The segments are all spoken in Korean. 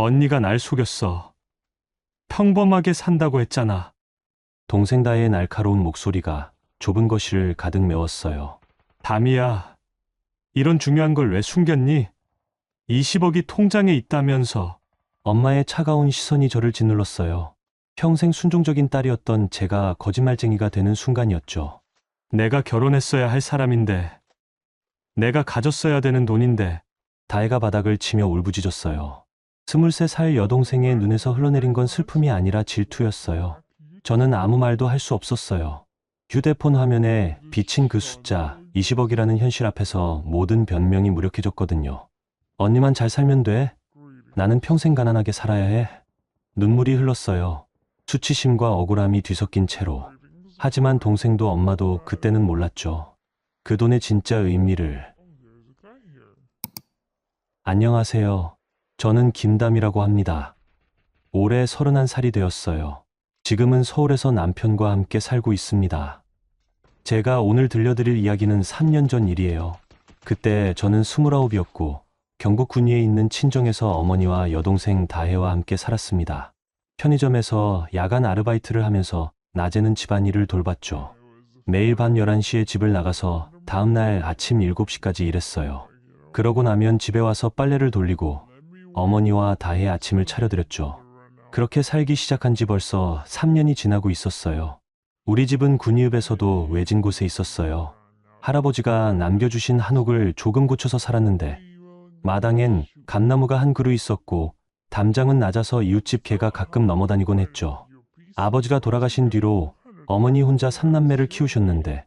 언니가 날 속였어. 평범하게 산다고 했잖아. 동생 다혜의 날카로운 목소리가 좁은 거실을 가득 메웠어요. 담이야, 이런 중요한 걸 왜 숨겼니? 20억이 통장에 있다면서. 엄마의 차가운 시선이 저를 짓눌렀어요. 평생 순종적인 딸이었던 제가 거짓말쟁이가 되는 순간이었죠. 내가 결혼했어야 할 사람인데, 내가 가졌어야 되는 돈인데. 다혜가 바닥을 치며 울부짖었어요. 23살 여동생의 눈에서 흘러내린 건 슬픔이 아니라 질투였어요. 저는 아무 말도 할 수 없었어요. 휴대폰 화면에 비친 그 숫자 20억이라는 현실 앞에서 모든 변명이 무력해졌거든요. 언니만 잘 살면 돼. 나는 평생 가난하게 살아야 해. 눈물이 흘렀어요. 수치심과 억울함이 뒤섞인 채로. 하지만 동생도 엄마도 그때는 몰랐죠. 그 돈의 진짜 의미를. 안녕하세요. 저는 김담이라고 합니다. 올해 31살이 되었어요. 지금은 서울에서 남편과 함께 살고 있습니다. 제가 오늘 들려드릴 이야기는 3년 전 일이에요. 그때 저는 29이었고 경북 군위에 있는 친정에서 어머니와 여동생 다혜와 함께 살았습니다. 편의점에서 야간 아르바이트를 하면서 낮에는 집안일을 돌봤죠. 매일 밤 11시에 집을 나가서 다음날 아침 7시까지 일했어요. 그러고 나면 집에 와서 빨래를 돌리고 어머니와 다혜의 아침을 차려드렸죠. 그렇게 살기 시작한 지 벌써 3년이 지나고 있었어요. 우리 집은 군위읍에서도 외진 곳에 있었어요. 할아버지가 남겨주신 한옥을 조금 고쳐서 살았는데 마당엔 감나무가 한 그루 있었고 담장은 낮아서 이웃집 개가 가끔 넘어다니곤 했죠. 아버지가 돌아가신 뒤로 어머니 혼자 3남매를 키우셨는데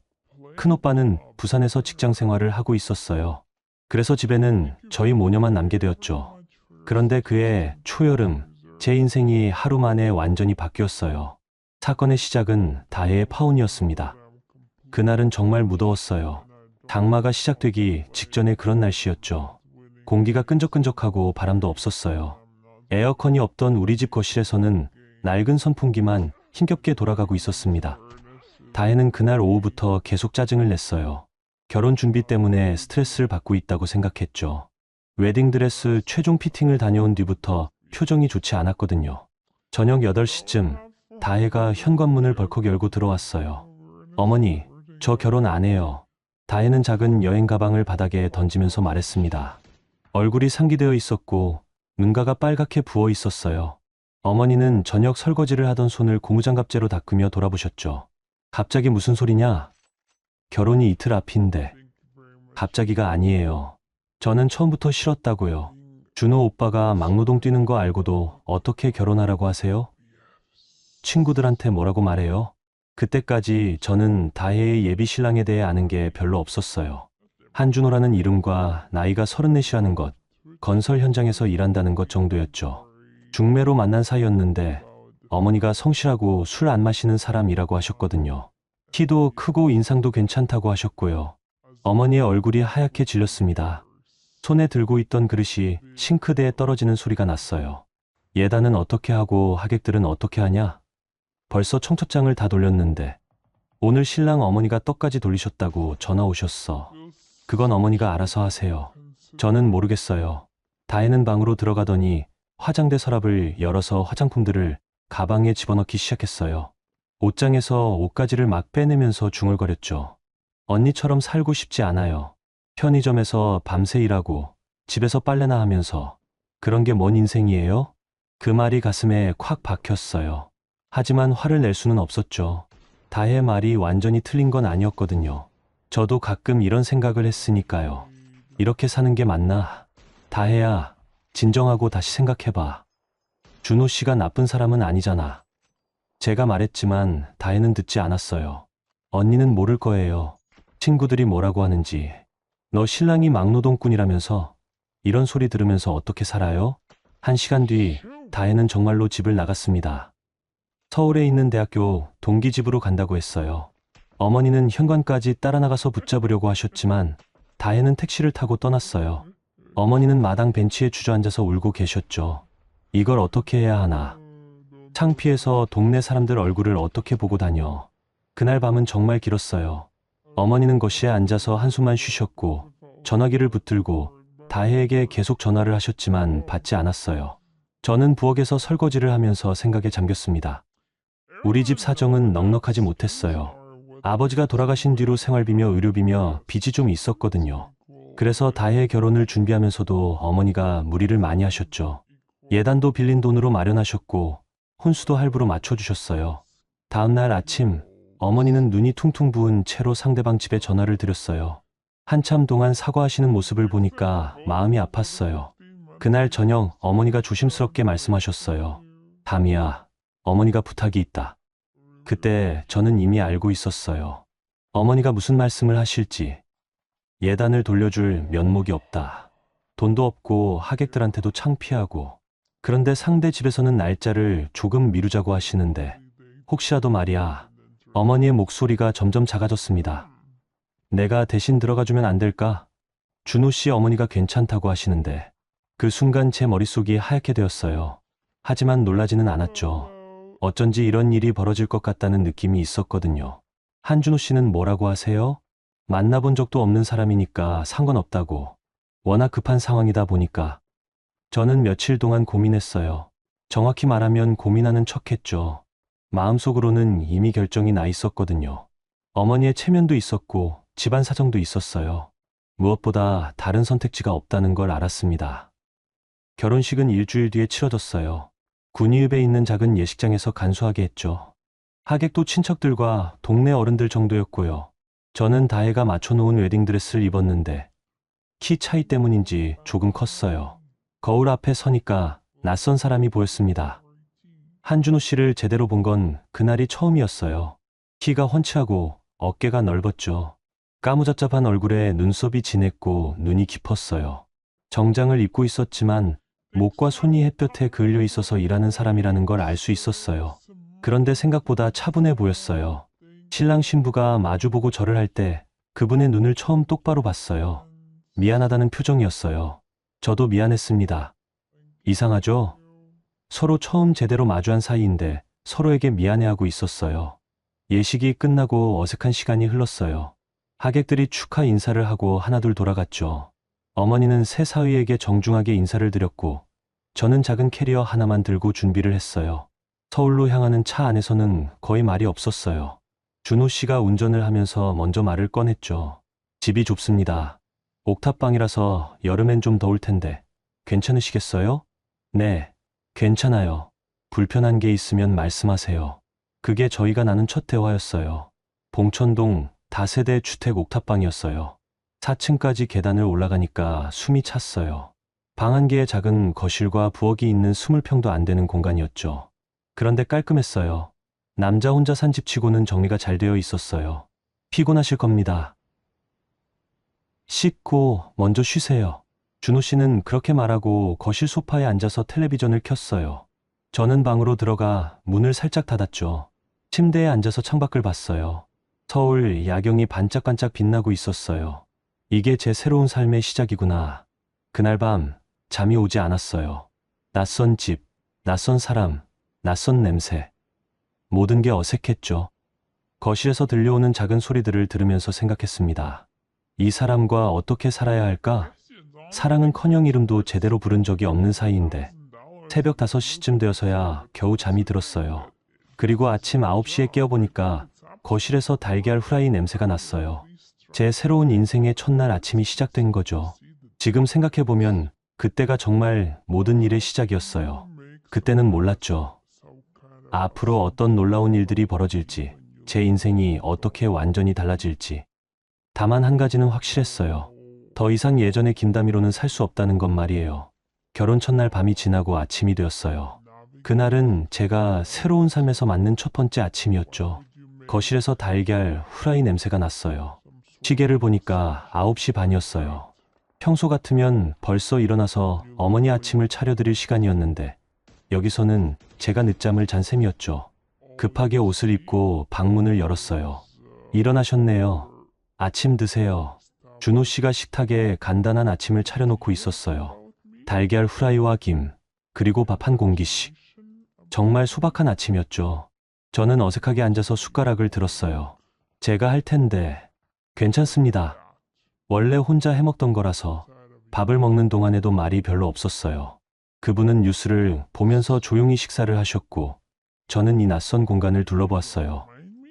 큰오빠는 부산에서 직장 생활을 하고 있었어요. 그래서 집에는 저희 모녀만 남게 되었죠. 그런데 그해 초여름 제 인생이 하루 만에 완전히 바뀌었어요. 사건의 시작은 다혜의 파혼이었습니다. 그날은 정말 무더웠어요. 장마가 시작되기 직전의 그런 날씨였죠. 공기가 끈적끈적하고 바람도 없었어요. 에어컨이 없던 우리 집 거실에서는 낡은 선풍기만 힘겹게 돌아가고 있었습니다. 다혜는 그날 오후부터 계속 짜증을 냈어요. 결혼 준비 때문에 스트레스를 받고 있다고 생각했죠. 웨딩드레스 최종 피팅을 다녀온 뒤부터 표정이 좋지 않았거든요. 저녁 8시쯤 다혜가 현관문을 벌컥 열고 들어왔어요. 어머니, 저 결혼 안 해요. 다혜는 작은 여행 가방을 바닥에 던지면서 말했습니다. 얼굴이 상기되어 있었고 눈가가 빨갛게 부어 있었어요. 어머니는 저녁 설거지를 하던 손을 고무장갑째로 닦으며 돌아보셨죠. 갑자기 무슨 소리냐? 결혼이 이틀 앞인데. 갑자기가 아니에요. 저는 처음부터 싫었다고요. 준호 오빠가 막노동 뛰는 거 알고도 어떻게 결혼하라고 하세요? 친구들한테 뭐라고 말해요? 그때까지 저는 다혜의 예비 신랑에 대해 아는 게 별로 없었어요. 한준호라는 이름과 나이가 34이라는 것, 건설 현장에서 일한다는 것 정도였죠. 중매로 만난 사이였는데 어머니가 성실하고 술 안 마시는 사람이라고 하셨거든요. 키도 크고 인상도 괜찮다고 하셨고요. 어머니의 얼굴이 하얗게 질렸습니다. 손에 들고 있던 그릇이 싱크대에 떨어지는 소리가 났어요. 예단은 어떻게 하고 하객들은 어떻게 하냐? 벌써 청첩장을 다 돌렸는데 오늘 신랑 어머니가 떡까지 돌리셨다고 전화 오셨어. 그건 어머니가 알아서 하세요. 저는 모르겠어요. 다혜는 방으로 들어가더니 화장대 서랍을 열어서 화장품들을 가방에 집어넣기 시작했어요. 옷장에서 옷가지를 막 빼내면서 중얼거렸죠. 언니처럼 살고 싶지 않아요. 편의점에서 밤새 일하고 집에서 빨래나 하면서 그런 게 뭔 인생이에요? 그 말이 가슴에 콱 박혔어요. 하지만 화를 낼 수는 없었죠. 다혜의 말이 완전히 틀린 건 아니었거든요. 저도 가끔 이런 생각을 했으니까요. 이렇게 사는 게 맞나? 다혜야, 진정하고 다시 생각해봐. 준호 씨가 나쁜 사람은 아니잖아. 제가 말했지만 다혜는 듣지 않았어요. 언니는 모를 거예요. 친구들이 뭐라고 하는지. 너 신랑이 막노동꾼이라면서 이런 소리 들으면서 어떻게 살아요? 1시간 뒤 다혜는 정말로 집을 나갔습니다. 서울에 있는 대학교 동기 집으로 간다고 했어요. 어머니는 현관까지 따라 나가서 붙잡으려고 하셨지만 다혜는 택시를 타고 떠났어요. 어머니는 마당 벤치에 주저앉아서 울고 계셨죠. 이걸 어떻게 해야 하나. 창피해서 동네 사람들 얼굴을 어떻게 보고 다녀. 그날 밤은 정말 길었어요. 어머니는 거실에 앉아서 한숨만 쉬셨고 전화기를 붙들고 다혜에게 계속 전화를 하셨지만 받지 않았어요. 저는 부엌에서 설거지를 하면서 생각에 잠겼습니다. 우리 집 사정은 넉넉하지 못했어요. 아버지가 돌아가신 뒤로 생활비며 의료비며 빚이 좀 있었거든요. 그래서 다혜의 결혼을 준비하면서도 어머니가 무리를 많이 하셨죠. 예단도 빌린 돈으로 마련하셨고 혼수도 할부로 맞춰주셨어요. 다음 날 아침 어머니는 눈이 퉁퉁 부은 채로 상대방 집에 전화를 드렸어요. 한참 동안 사과하시는 모습을 보니까 마음이 아팠어요. 그날 저녁 어머니가 조심스럽게 말씀하셨어요. 담이야, 어머니가 부탁이 있다. 그때 저는 이미 알고 있었어요. 어머니가 무슨 말씀을 하실지. 예단을 돌려줄 면목이 없다. 돈도 없고 하객들한테도 창피하고. 그런데 상대 집에서는 날짜를 조금 미루자고 하시는데 혹시라도 말이야. 어머니의 목소리가 점점 작아졌습니다. 내가 대신 들어가주면 안 될까? 준호 씨 어머니가 괜찮다고 하시는데 그 순간 제 머릿속이 하얗게 되었어요. 하지만 놀라지는 않았죠. 어쩐지 이런 일이 벌어질 것 같다는 느낌이 있었거든요. 한준호 씨는 뭐라고 하세요? 만나본 적도 없는 사람이니까 상관없다고. 워낙 급한 상황이다 보니까. 저는 며칠 동안 고민했어요. 정확히 말하면 고민하는 척했죠. 마음속으로는 이미 결정이 나 있었거든요. 어머니의 체면도 있었고 집안 사정도 있었어요. 무엇보다 다른 선택지가 없다는 걸 알았습니다. 결혼식은 일주일 뒤에 치러졌어요. 군위읍에 있는 작은 예식장에서 간소하게 했죠. 하객도 친척들과 동네 어른들 정도였고요. 저는 다혜가 맞춰놓은 웨딩드레스를 입었는데 키 차이 때문인지 조금 컸어요. 거울 앞에 서니까 낯선 사람이 보였습니다. 한준호 씨를 제대로 본 건 그날이 처음이었어요. 키가 훤치하고 어깨가 넓었죠. 까무잡잡한 얼굴에 눈썹이 진했고 눈이 깊었어요. 정장을 입고 있었지만 목과 손이 햇볕에 그을려 있어서 일하는 사람이라는 걸 알 수 있었어요. 그런데 생각보다 차분해 보였어요. 신랑 신부가 마주보고 절을 할 때 그분의 눈을 처음 똑바로 봤어요. 미안하다는 표정이었어요. 저도 미안했습니다. 이상하죠? 서로 처음 제대로 마주한 사이인데 서로에게 미안해하고 있었어요. 예식이 끝나고 어색한 시간이 흘렀어요. 하객들이 축하 인사를 하고 하나둘 돌아갔죠. 어머니는 새 사위에게 정중하게 인사를 드렸고 저는 작은 캐리어 하나만 들고 준비를 했어요. 서울로 향하는 차 안에서는 거의 말이 없었어요. 준호 씨가 운전을 하면서 먼저 말을 꺼냈죠. 집이 좁습니다. 옥탑방이라서 여름엔 좀 더울 텐데 괜찮으시겠어요? 네, 괜찮아요. 불편한 게 있으면 말씀하세요. 그게 저희가 나눈 첫 대화였어요. 봉천동 다세대 주택 옥탑방이었어요. 4층까지 계단을 올라가니까 숨이 찼어요. 방 한 개의 작은 거실과 부엌이 있는 20평도 안 되는 공간이었죠. 그런데 깔끔했어요. 남자 혼자 산 집치고는 정리가 잘 되어 있었어요. 피곤하실 겁니다. 씻고 먼저 쉬세요. 준호 씨는 그렇게 말하고 거실 소파에 앉아서 텔레비전을 켰어요. 저는 방으로 들어가 문을 살짝 닫았죠. 침대에 앉아서 창밖을 봤어요. 서울 야경이 반짝반짝 빛나고 있었어요. 이게 제 새로운 삶의 시작이구나. 그날 밤 잠이 오지 않았어요. 낯선 집, 낯선 사람, 낯선 냄새. 모든 게 어색했죠. 거실에서 들려오는 작은 소리들을 들으면서 생각했습니다. 이 사람과 어떻게 살아야 할까? 사랑은커녕 이름도 제대로 부른 적이 없는 사이인데 새벽 5시쯤 되어서야 겨우 잠이 들었어요. 그리고 아침 9시에 깨어보니까 거실에서 달걀 후라이 냄새가 났어요. 제 새로운 인생의 첫날 아침이 시작된 거죠. 지금 생각해보면 그때가 정말 모든 일의 시작이었어요. 그때는 몰랐죠. 앞으로 어떤 놀라운 일들이 벌어질지, 제 인생이 어떻게 완전히 달라질지. 다만 한 가지는 확실했어요. 더 이상 예전의 김다미로는 살 수 없다는 것 말이에요. 결혼 첫날 밤이 지나고 아침이 되었어요. 그날은 제가 새로운 삶에서 맞는 첫 번째 아침이었죠. 거실에서 달걀, 후라이 냄새가 났어요. 시계를 보니까 9시 반이었어요. 평소 같으면 벌써 일어나서 어머니 아침을 차려드릴 시간이었는데 여기서는 제가 늦잠을 잔 셈이었죠. 급하게 옷을 입고 방문을 열었어요. 일어나셨네요. 아침 드세요. 준호 씨가 식탁에 간단한 아침을 차려놓고 있었어요. 달걀 후라이와 김, 그리고 밥 한 공기씩. 정말 소박한 아침이었죠. 저는 어색하게 앉아서 숟가락을 들었어요. 제가 할 텐데. 괜찮습니다. 원래 혼자 해먹던 거라서 밥을 먹는 동안에도 말이 별로 없었어요. 그분은 뉴스를 보면서 조용히 식사를 하셨고, 저는 이 낯선 공간을 둘러보았어요.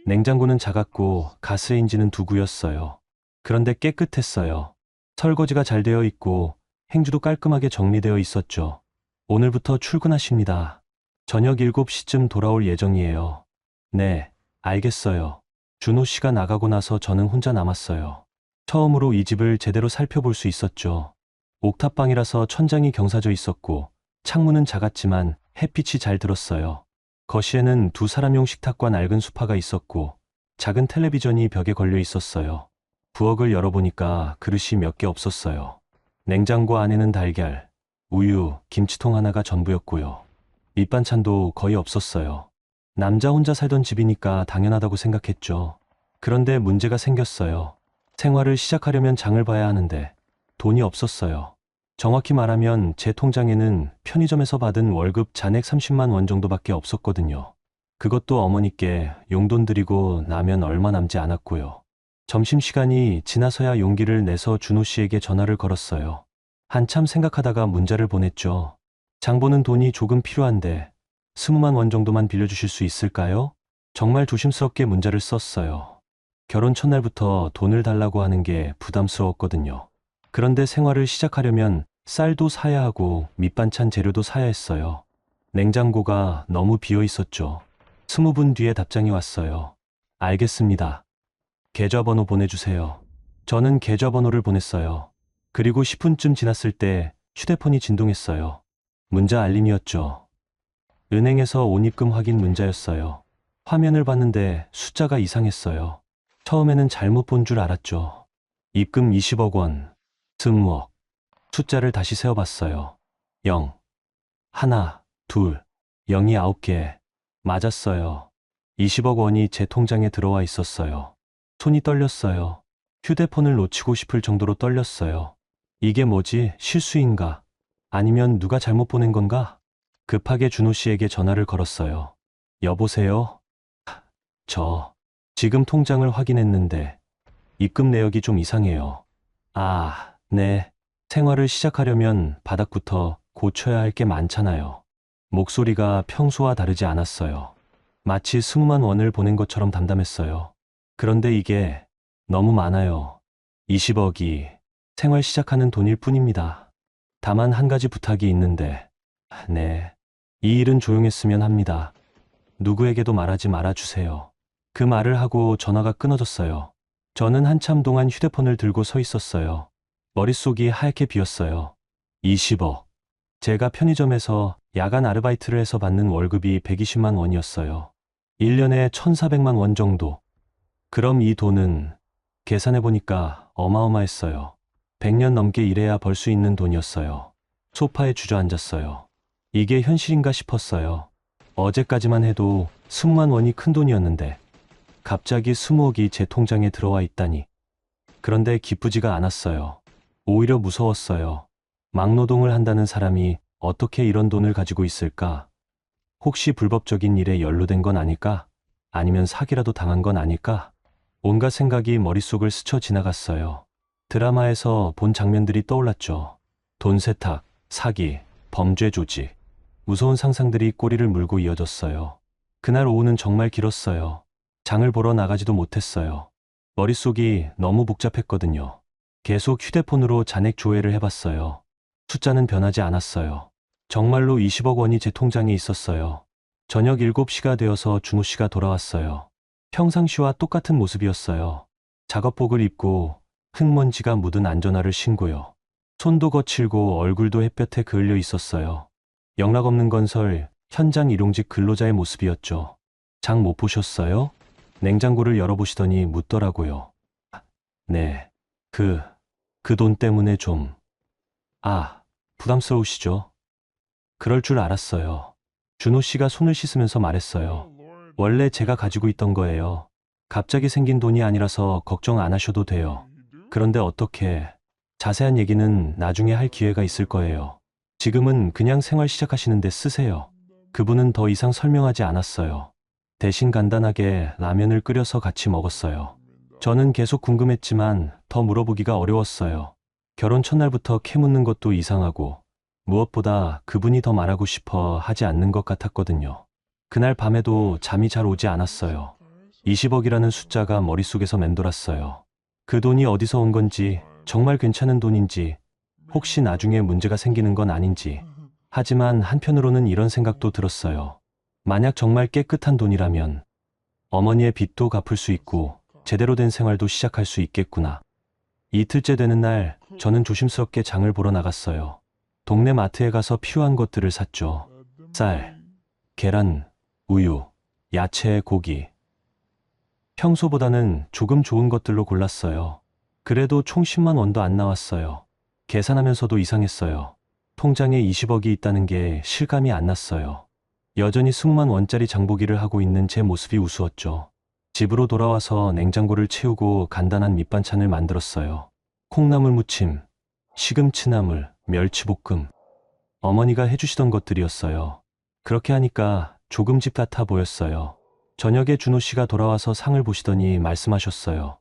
냉장고는 작았고 가스레인지는 두 구였어요. 그런데 깨끗했어요. 설거지가 잘 되어 있고 행주도 깔끔하게 정리되어 있었죠. 오늘부터 출근하십니다. 저녁 7시쯤 돌아올 예정이에요. 네, 알겠어요. 준호 씨가 나가고 나서 저는 혼자 남았어요. 처음으로 이 집을 제대로 살펴볼 수 있었죠. 옥탑방이라서 천장이 경사져 있었고 창문은 작았지만 햇빛이 잘 들었어요. 거실에는 두 사람용 식탁과 낡은 소파가 있었고 작은 텔레비전이 벽에 걸려 있었어요. 부엌을 열어보니까 그릇이 몇 개 없었어요. 냉장고 안에는 달걀, 우유, 김치통 하나가 전부였고요. 밑반찬도 거의 없었어요. 남자 혼자 살던 집이니까 당연하다고 생각했죠. 그런데 문제가 생겼어요. 생활을 시작하려면 장을 봐야 하는데 돈이 없었어요. 정확히 말하면 제 통장에는 편의점에서 받은 월급 잔액 30만 원 정도밖에 없었거든요. 그것도 어머니께 용돈 드리고 나면 얼마 남지 않았고요. 점심시간이 지나서야 용기를 내서 준호 씨에게 전화를 걸었어요. 한참 생각하다가 문자를 보냈죠. 장 보는 돈이 조금 필요한데 20만 원 정도만 빌려주실 수 있을까요? 정말 조심스럽게 문자를 썼어요. 결혼 첫날부터 돈을 달라고 하는 게 부담스러웠거든요. 그런데 생활을 시작하려면 쌀도 사야 하고 밑반찬 재료도 사야 했어요. 냉장고가 너무 비어 있었죠. 20분 뒤에 답장이 왔어요. 알겠습니다. 계좌번호 보내주세요. 저는 계좌번호를 보냈어요. 그리고 10분쯤 지났을 때 휴대폰이 진동했어요. 문자 알림이었죠. 은행에서 온입금 확인 문자였어요. 화면을 봤는데 숫자가 이상했어요. 처음에는 잘못 본 줄 알았죠. 입금 20억 원, 20억. 숫자를 다시 세어봤어요. 0, 하나, 둘, 0이 9개. 맞았어요. 20억 원이 제 통장에 들어와 있었어요. 손이 떨렸어요. 휴대폰을 놓치고 싶을 정도로 떨렸어요. 이게 뭐지? 실수인가? 아니면 누가 잘못 보낸 건가? 급하게 준호 씨에게 전화를 걸었어요. 여보세요? 지금 통장을 확인했는데 입금 내역이 좀 이상해요. 아, 네. 생활을 시작하려면 바닥부터 고쳐야 할 게 많잖아요. 목소리가 평소와 다르지 않았어요. 마치 20만 원을 보낸 것처럼 담담했어요. 그런데 이게 너무 많아요. 20억이 생활 시작하는 돈일 뿐입니다. 다만 한 가지 부탁이 있는데, 네. 이 일은 조용했으면 합니다. 누구에게도 말하지 말아주세요. 그 말을 하고 전화가 끊어졌어요. 저는 한참 동안 휴대폰을 들고 서 있었어요. 머릿속이 하얗게 비었어요. 20억. 제가 편의점에서 야간 아르바이트를 해서 받는 월급이 120만 원이었어요. 1년에 1,400만 원 정도. 그럼 이 돈은 계산해보니까 어마어마했어요. 100년 넘게 일해야 벌 수 있는 돈이었어요. 소파에 주저앉았어요. 이게 현실인가 싶었어요. 어제까지만 해도 20만 원이 큰 돈이었는데 갑자기 20억이 제 통장에 들어와 있다니. 그런데 기쁘지가 않았어요. 오히려 무서웠어요. 막노동을 한다는 사람이 어떻게 이런 돈을 가지고 있을까? 혹시 불법적인 일에 연루된 건 아닐까? 아니면 사기라도 당한 건 아닐까? 온갖 생각이 머릿속을 스쳐 지나갔어요. 드라마에서 본 장면들이 떠올랐죠. 돈 세탁, 사기, 범죄 조직. 무서운 상상들이 꼬리를 물고 이어졌어요. 그날 오후는 정말 길었어요. 장을 보러 나가지도 못했어요. 머릿속이 너무 복잡했거든요. 계속 휴대폰으로 잔액 조회를 해봤어요. 숫자는 변하지 않았어요. 정말로 20억 원이 제 통장에 있었어요. 저녁 7시가 되어서 준호 씨가 돌아왔어요. 평상시와 똑같은 모습이었어요. 작업복을 입고 흙먼지가 묻은 안전화를 신고요. 손도 거칠고 얼굴도 햇볕에 그을려 있었어요. 영락없는 건설 현장 일용직 근로자의 모습이었죠. 장 못 보셨어요? 냉장고를 열어보시더니 묻더라고요. 네, 그 돈 때문에 좀, 부담스러우시죠? 그럴 줄 알았어요. 준호 씨가 손을 씻으면서 말했어요. 원래 제가 가지고 있던 거예요. 갑자기 생긴 돈이 아니라서 걱정 안 하셔도 돼요. 그런데 어떻게, 자세한 얘기는 나중에 할 기회가 있을 거예요. 지금은 그냥 생활 시작하시는데 쓰세요. 그분은 더 이상 설명하지 않았어요. 대신 간단하게 라면을 끓여서 같이 먹었어요. 저는 계속 궁금했지만 더 물어보기가 어려웠어요. 결혼 첫날부터 캐묻는 것도 이상하고 무엇보다 그분이 더 말하고 싶어 하지 않는 것 같았거든요. 그날 밤에도 잠이 잘 오지 않았어요. 20억이라는 숫자가 머릿속에서 맴돌았어요. 그 돈이 어디서 온 건지, 정말 괜찮은 돈인지, 혹시 나중에 문제가 생기는 건 아닌지. 하지만 한편으로는 이런 생각도 들었어요. 만약 정말 깨끗한 돈이라면 어머니의 빚도 갚을 수 있고 제대로 된 생활도 시작할 수 있겠구나. 이틀째 되는 날, 저는 조심스럽게 장을 보러 나갔어요. 동네 마트에 가서 필요한 것들을 샀죠. 쌀, 계란, 우유, 야채, 고기. 평소보다는 조금 좋은 것들로 골랐어요. 그래도 총 10만 원도 안 나왔어요. 계산하면서도 이상했어요. 통장에 20억이 있다는 게 실감이 안 났어요. 여전히 20만 원짜리 장보기를 하고 있는 제 모습이 우스웠죠. 집으로 돌아와서 냉장고를 채우고 간단한 밑반찬을 만들었어요. 콩나물 무침, 시금치나물, 멸치볶음. 어머니가 해주시던 것들이었어요. 그렇게 하니까 조금 집 같아 보였어요. 저녁에 준호 씨가 돌아와서 상을 보시더니 말씀하셨어요.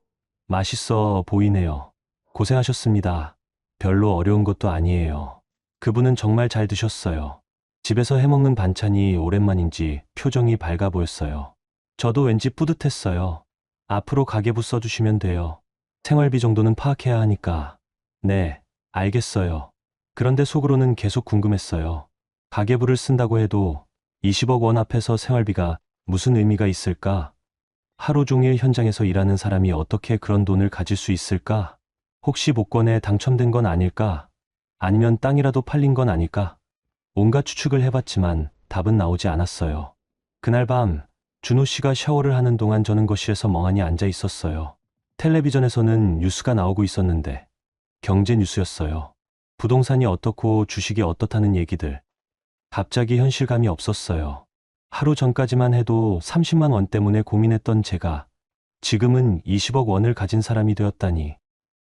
맛있어 보이네요. 고생하셨습니다. 별로 어려운 것도 아니에요. 그분은 정말 잘 드셨어요. 집에서 해먹는 반찬이 오랜만인지 표정이 밝아 보였어요. 저도 왠지 뿌듯했어요. 앞으로 가계부 써주시면 돼요. 생활비 정도는 파악해야 하니까. 네, 알겠어요. 그런데 속으로는 계속 궁금했어요. 가계부를 쓴다고 해도 20억 원 앞에서 생활비가 무슨 의미가 있을까? 하루 종일 현장에서 일하는 사람이 어떻게 그런 돈을 가질 수 있을까? 혹시 복권에 당첨된 건 아닐까? 아니면 땅이라도 팔린 건 아닐까? 온갖 추측을 해봤지만 답은 나오지 않았어요. 그날 밤, 준호 씨가 샤워를 하는 동안 저는 거실에서 멍하니 앉아 있었어요. 텔레비전에서는 뉴스가 나오고 있었는데, 경제 뉴스였어요. 부동산이 어떻고 주식이 어떻다는 얘기들. 갑자기 현실감이 없었어요. 하루 전까지만 해도 30만 원 때문에 고민했던 제가 지금은 20억 원을 가진 사람이 되었다니.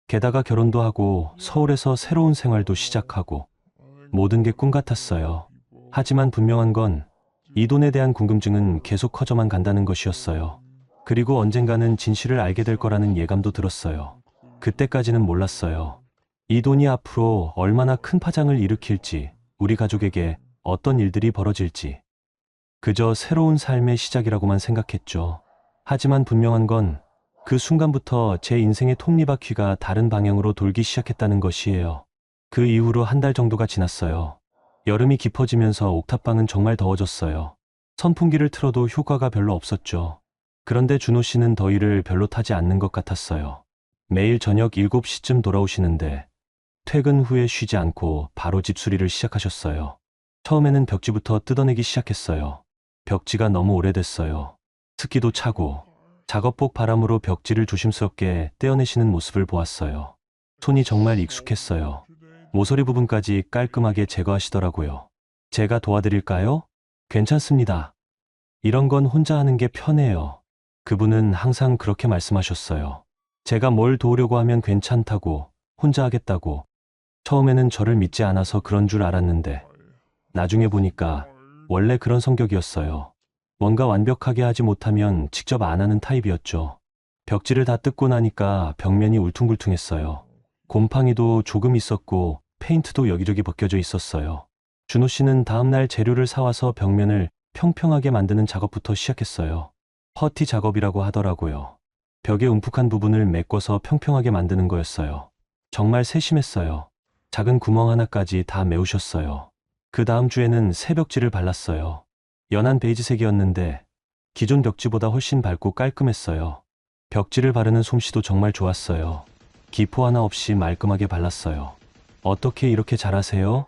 게다가 결혼도 하고 서울에서 새로운 생활도 시작하고 모든 게 꿈 같았어요. 하지만 분명한 건 이 돈에 대한 궁금증은 계속 커져만 간다는 것이었어요. 그리고 언젠가는 진실을 알게 될 거라는 예감도 들었어요. 그때까지는 몰랐어요. 이 돈이 앞으로 얼마나 큰 파장을 일으킬지, 우리 가족에게 어떤 일들이 벌어질지. 그저 새로운 삶의 시작이라고만 생각했죠. 하지만 분명한 건 그 순간부터 제 인생의 톱니바퀴가 다른 방향으로 돌기 시작했다는 것이에요. 그 이후로 한 달 정도가 지났어요. 여름이 깊어지면서 옥탑방은 정말 더워졌어요. 선풍기를 틀어도 효과가 별로 없었죠. 그런데 준호 씨는 더위를 별로 타지 않는 것 같았어요. 매일 저녁 7시쯤 돌아오시는데 퇴근 후에 쉬지 않고 바로 집수리를 시작하셨어요. 처음에는 벽지부터 뜯어내기 시작했어요. 벽지가 너무 오래됐어요. 습기도 차고 작업복 바람으로 벽지를 조심스럽게 떼어내시는 모습을 보았어요. 손이 정말 익숙했어요. 모서리 부분까지 깔끔하게 제거하시더라고요. 제가 도와드릴까요? 괜찮습니다. 이런 건 혼자 하는 게 편해요. 그분은 항상 그렇게 말씀하셨어요. 제가 뭘 도우려고 하면 괜찮다고, 혼자 하겠다고. 처음에는 저를 믿지 않아서 그런 줄 알았는데 나중에 보니까 원래 그런 성격이었어요. 뭔가 완벽하게 하지 못하면 직접 안 하는 타입이었죠. 벽지를 다 뜯고 나니까 벽면이 울퉁불퉁했어요. 곰팡이도 조금 있었고 페인트도 여기저기 벗겨져 있었어요. 준호 씨는 다음날 재료를 사와서 벽면을 평평하게 만드는 작업부터 시작했어요. 퍼티 작업이라고 하더라고요. 벽의 움푹한 부분을 메꿔서 평평하게 만드는 거였어요. 정말 세심했어요. 작은 구멍 하나까지 다 메우셨어요. 그 다음 주에는 새 벽지를 발랐어요. 연한 베이지색이었는데 기존 벽지보다 훨씬 밝고 깔끔했어요. 벽지를 바르는 솜씨도 정말 좋았어요. 기포 하나 없이 말끔하게 발랐어요. 어떻게 이렇게 잘하세요?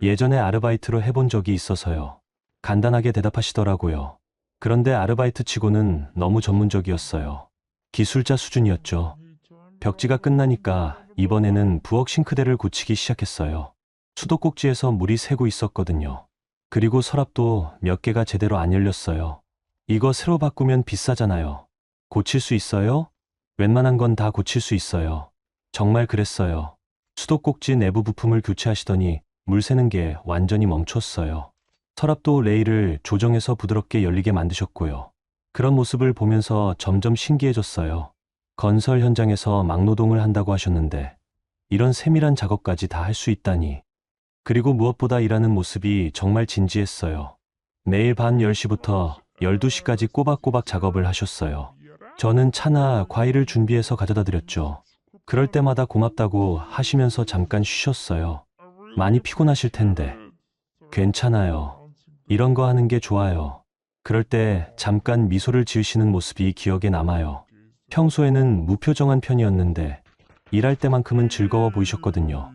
예전에 아르바이트로 해본 적이 있어서요. 간단하게 대답하시더라고요. 그런데 아르바이트 치고는 너무 전문적이었어요. 기술자 수준이었죠. 벽지가 끝나니까 이번에는 부엌 싱크대를 고치기 시작했어요. 수도꼭지에서 물이 새고 있었거든요. 그리고 서랍도 몇 개가 제대로 안 열렸어요. 이거 새로 바꾸면 비싸잖아요. 고칠 수 있어요? 웬만한 건 다 고칠 수 있어요. 정말 그랬어요. 수도꼭지 내부 부품을 교체하시더니 물 새는 게 완전히 멈췄어요. 서랍도 레일을 조정해서 부드럽게 열리게 만드셨고요. 그런 모습을 보면서 점점 신기해졌어요. 건설 현장에서 막노동을 한다고 하셨는데 이런 세밀한 작업까지 다 할 수 있다니. 그리고 무엇보다 일하는 모습이 정말 진지했어요. 매일 밤 10시부터 12시까지 꼬박꼬박 작업을 하셨어요. 저는 차나 과일을 준비해서 가져다 드렸죠. 그럴 때마다 고맙다고 하시면서 잠깐 쉬셨어요. 많이 피곤하실 텐데. 괜찮아요. 이런 거 하는 게 좋아요. 그럴 때 잠깐 미소를 지으시는 모습이 기억에 남아요. 평소에는 무표정한 편이었는데 일할 때만큼은 즐거워 보이셨거든요.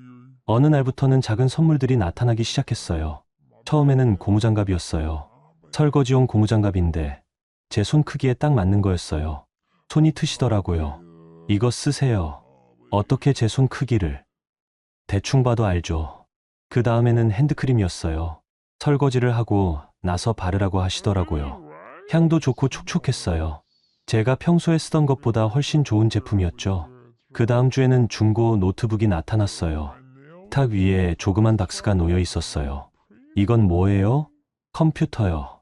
어느 날부터는 작은 선물들이 나타나기 시작했어요. 처음에는 고무장갑이었어요. 설거지용 고무장갑인데 제 손 크기에 딱 맞는 거였어요. 손이 트시더라고요. 이거 쓰세요. 어떻게 제 손 크기를? 대충 봐도 알죠. 그 다음에는 핸드크림이었어요. 설거지를 하고 나서 바르라고 하시더라고요. 향도 좋고 촉촉했어요. 제가 평소에 쓰던 것보다 훨씬 좋은 제품이었죠. 그 다음 주에는 중고 노트북이 나타났어요. 탁 위에 조그만 박스가 놓여 있었어요. 이건 뭐예요? 컴퓨터요.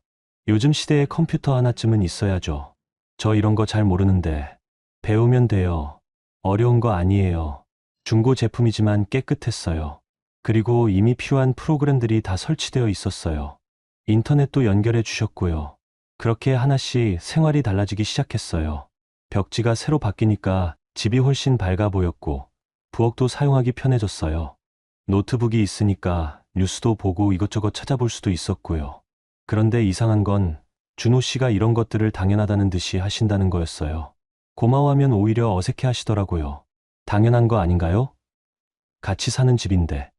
요즘 시대에 컴퓨터 하나쯤은 있어야죠. 저 이런 거 잘 모르는데. 배우면 돼요. 어려운 거 아니에요. 중고 제품이지만 깨끗했어요. 그리고 이미 필요한 프로그램들이 다 설치되어 있었어요. 인터넷도 연결해 주셨고요. 그렇게 하나씩 생활이 달라지기 시작했어요. 벽지가 새로 바뀌니까 집이 훨씬 밝아 보였고, 부엌도 사용하기 편해졌어요. 노트북이 있으니까 뉴스도 보고 이것저것 찾아볼 수도 있었고요. 그런데 이상한 건 준호 씨가 이런 것들을 당연하다는 듯이 하신다는 거였어요. 고마워하면 오히려 어색해 하시더라고요. 당연한 거 아닌가요? 같이 사는 집인데.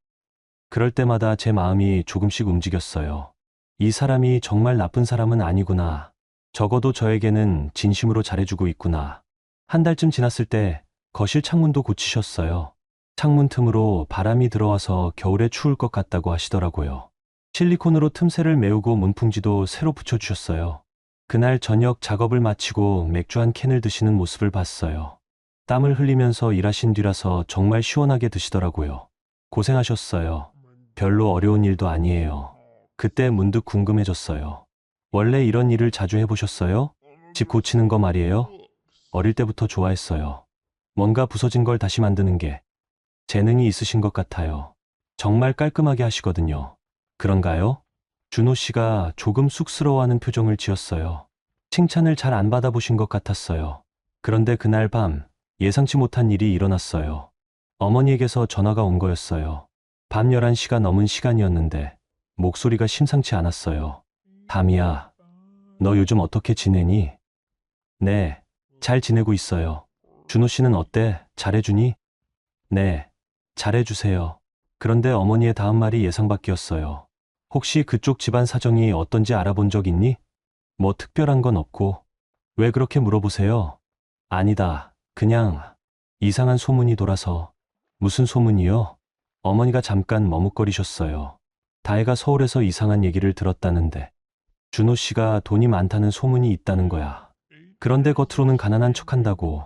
그럴 때마다 제 마음이 조금씩 움직였어요. 이 사람이 정말 나쁜 사람은 아니구나. 적어도 저에게는 진심으로 잘해주고 있구나. 한 달쯤 지났을 때 거실 창문도 고치셨어요. 창문 틈으로 바람이 들어와서 겨울에 추울 것 같다고 하시더라고요. 실리콘으로 틈새를 메우고 문풍지도 새로 붙여주셨어요. 그날 저녁 작업을 마치고 맥주 한 캔을 드시는 모습을 봤어요. 땀을 흘리면서 일하신 뒤라서 정말 시원하게 드시더라고요. 고생하셨어요. 별로 어려운 일도 아니에요. 그때 문득 궁금해졌어요. 원래 이런 일을 자주 해보셨어요? 집 고치는 거 말이에요? 어릴 때부터 좋아했어요. 뭔가 부서진 걸 다시 만드는 게 재능이 있으신 것 같아요. 정말 깔끔하게 하시거든요. 그런가요? 준호 씨가 조금 쑥스러워하는 표정을 지었어요. 칭찬을 잘 안 받아보신 것 같았어요. 그런데 그날 밤 예상치 못한 일이 일어났어요. 어머니에게서 전화가 온 거였어요. 밤 11시가 넘은 시간이었는데 목소리가 심상치 않았어요. 담이야, 너 요즘 어떻게 지내니? 네, 잘 지내고 있어요. 준호 씨는 어때? 잘해주니? 네, 잘해주세요. 그런데 어머니의 다음 말이 예상 밖이었어요. 혹시 그쪽 집안 사정이 어떤지 알아본 적 있니? 뭐 특별한 건 없고. 왜 그렇게 물어보세요? 아니다. 그냥 이상한 소문이 돌아서. 무슨 소문이요? 어머니가 잠깐 머뭇거리셨어요. 다혜가 서울에서 이상한 얘기를 들었다는데 준호 씨가 돈이 많다는 소문이 있다는 거야. 그런데 겉으로는 가난한 척한다고.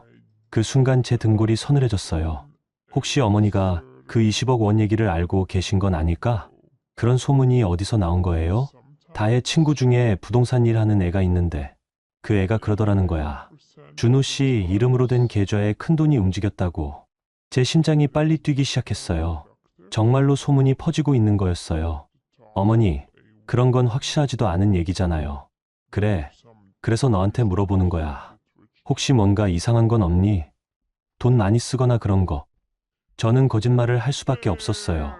그 순간 제 등골이 서늘해졌어요. 혹시 어머니가 그 20억 원 얘기를 알고 계신 건 아닐까? 그런 소문이 어디서 나온 거예요? 다혜 친구 중에 부동산 일 하는 애가 있는데 그 애가 그러더라는 거야. 준호 씨 이름으로 된 계좌에 큰돈이 움직였다고. 제 심장이 빨리 뛰기 시작했어요. 정말로 소문이 퍼지고 있는 거였어요. 어머니, 그런 건 확실하지도 않은 얘기잖아요. 그래, 그래서 너한테 물어보는 거야. 혹시 뭔가 이상한 건 없니? 돈 많이 쓰거나 그런 거. 저는 거짓말을 할 수밖에 없었어요.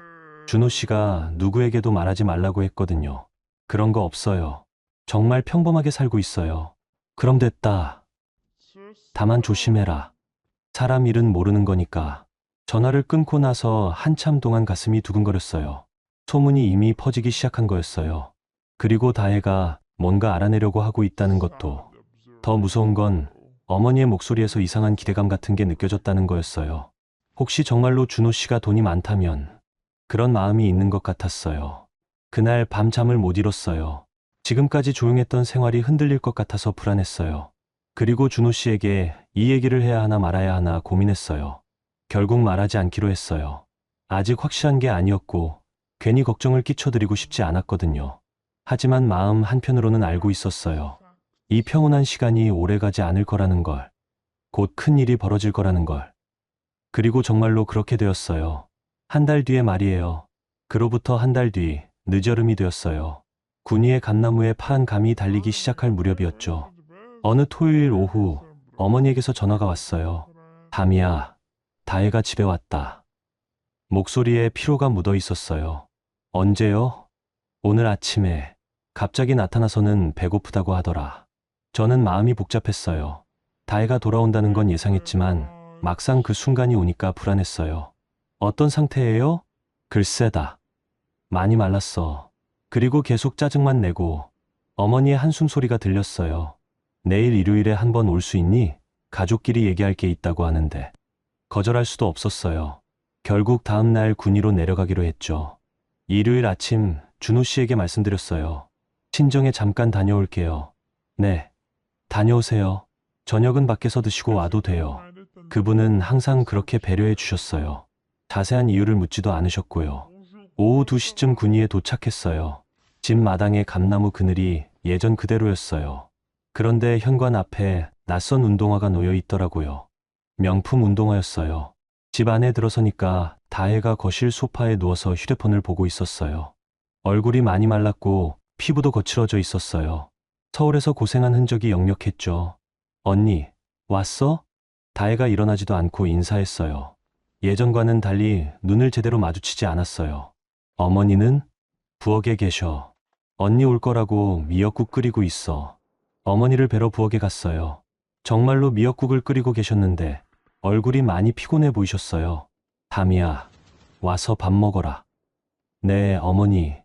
준호 씨가 누구에게도 말하지 말라고 했거든요. 그런 거 없어요. 정말 평범하게 살고 있어요. 그럼 됐다. 다만 조심해라. 사람 일은 모르는 거니까. 전화를 끊고 나서 한참 동안 가슴이 두근거렸어요. 소문이 이미 퍼지기 시작한 거였어요. 그리고 다혜가 뭔가 알아내려고 하고 있다는 것도. 더 무서운 건 어머니의 목소리에서 이상한 기대감 같은 게 느껴졌다는 거였어요. 혹시 정말로 준호 씨가 돈이 많다면 그런 마음이 있는 것 같았어요. 그날 밤 잠을 못 이뤘어요. 지금까지 조용했던 생활이 흔들릴 것 같아서 불안했어요. 그리고 준호 씨에게 이 얘기를 해야 하나 말아야 하나 고민했어요. 결국 말하지 않기로 했어요. 아직 확실한 게 아니었고 괜히 걱정을 끼쳐드리고 싶지 않았거든요. 하지만 마음 한편으로는 알고 있었어요. 이 평온한 시간이 오래가지 않을 거라는 걸. 곧 큰 일이 벌어질 거라는 걸. 그리고 정말로 그렇게 되었어요. 한 달 뒤의 말이에요. 그로부터 한 달 뒤 늦여름이 되었어요. 군위의 감나무에 파란 감이 달리기 시작할 무렵이었죠. 어느 토요일 오후 어머니에게서 전화가 왔어요. 담이야, 다혜가 집에 왔다. 목소리에 피로가 묻어 있었어요. 언제요? 오늘 아침에 갑자기 나타나서는 배고프다고 하더라. 저는 마음이 복잡했어요. 다혜가 돌아온다는 건 예상했지만 막상 그 순간이 오니까 불안했어요. 어떤 상태예요? 글쎄다. 많이 말랐어. 그리고 계속 짜증만 내고 어머니의 한숨 소리가 들렸어요. 내일 일요일에 한번 올 수 있니? 가족끼리 얘기할 게 있다고 하는데. 거절할 수도 없었어요. 결국 다음 날 군위로 내려가기로 했죠. 일요일 아침 준호 씨에게 말씀드렸어요. 친정에 잠깐 다녀올게요. 네, 다녀오세요. 저녁은 밖에서 드시고 와도 돼요. 그분은 항상 그렇게 배려해 주셨어요. 자세한 이유를 묻지도 않으셨고요. 오후 2시쯤 군위에 도착했어요. 집 마당에 감나무 그늘이 예전 그대로였어요. 그런데 현관 앞에 낯선 운동화가 놓여 있더라고요. 명품 운동화였어요. 집 안에 들어서니까 다혜가 거실 소파에 누워서 휴대폰을 보고 있었어요. 얼굴이 많이 말랐고 피부도 거칠어져 있었어요. 서울에서 고생한 흔적이 역력했죠. 언니, 왔어? 다혜가 일어나지도 않고 인사했어요. 예전과는 달리 눈을 제대로 마주치지 않았어요. 어머니는 부엌에 계셔. 언니 올 거라고 미역국 끓이고 있어. 어머니를 뵈러 부엌에 갔어요. 정말로 미역국을 끓이고 계셨는데 얼굴이 많이 피곤해 보이셨어요. 담이야, 와서 밥 먹어라. 네, 어머니.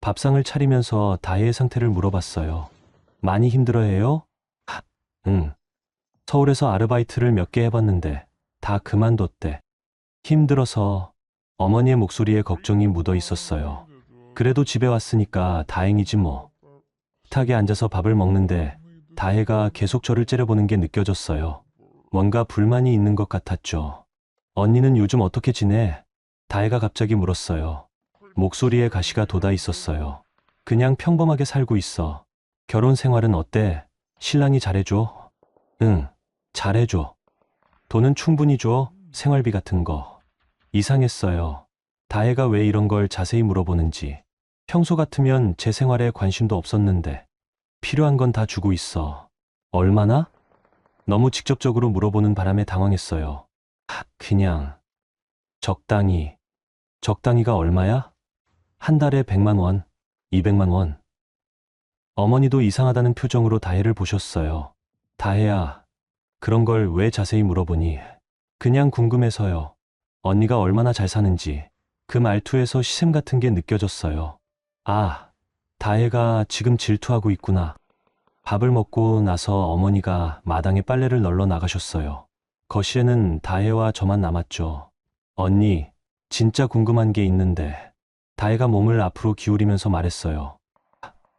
밥상을 차리면서 다혜의 상태를 물어봤어요. 많이 힘들어해요? 응. 서울에서 아르바이트를 몇 개 해봤는데 다 그만뒀대. 힘들어서. 어머니의 목소리에 걱정이 묻어 있었어요. 그래도 집에 왔으니까 다행이지 뭐. 식탁에 앉아서 밥을 먹는데 다혜가 계속 저를 째려보는 게 느껴졌어요. 뭔가 불만이 있는 것 같았죠. 언니는 요즘 어떻게 지내? 다혜가 갑자기 물었어요. 목소리에 가시가 돋아 있었어요. 그냥 평범하게 살고 있어. 결혼 생활은 어때? 신랑이 잘해줘? 응, 잘해줘. 돈은 충분히 줘, 생활비 같은 거. 이상했어요. 다혜가 왜 이런 걸 자세히 물어보는지. 평소 같으면 제 생활에 관심도 없었는데 필요한 건 다 주고 있어. 얼마나? 너무 직접적으로 물어보는 바람에 당황했어요. 그냥 적당히. 적당히가 얼마야? 한 달에 100만 원, 200만 원. 어머니도 이상하다는 표정으로 다혜를 보셨어요. 다혜야, 그런 걸 왜 자세히 물어보니? 그냥 궁금해서요. 언니가 얼마나 잘 사는지. 그 말투에서 시샘 같은 게 느껴졌어요. 아, 다혜가 지금 질투하고 있구나. 밥을 먹고 나서 어머니가 마당에 빨래를 널러 나가셨어요. 거실에는 다혜와 저만 남았죠. 언니, 진짜 궁금한 게 있는데. 다혜가 몸을 앞으로 기울이면서 말했어요.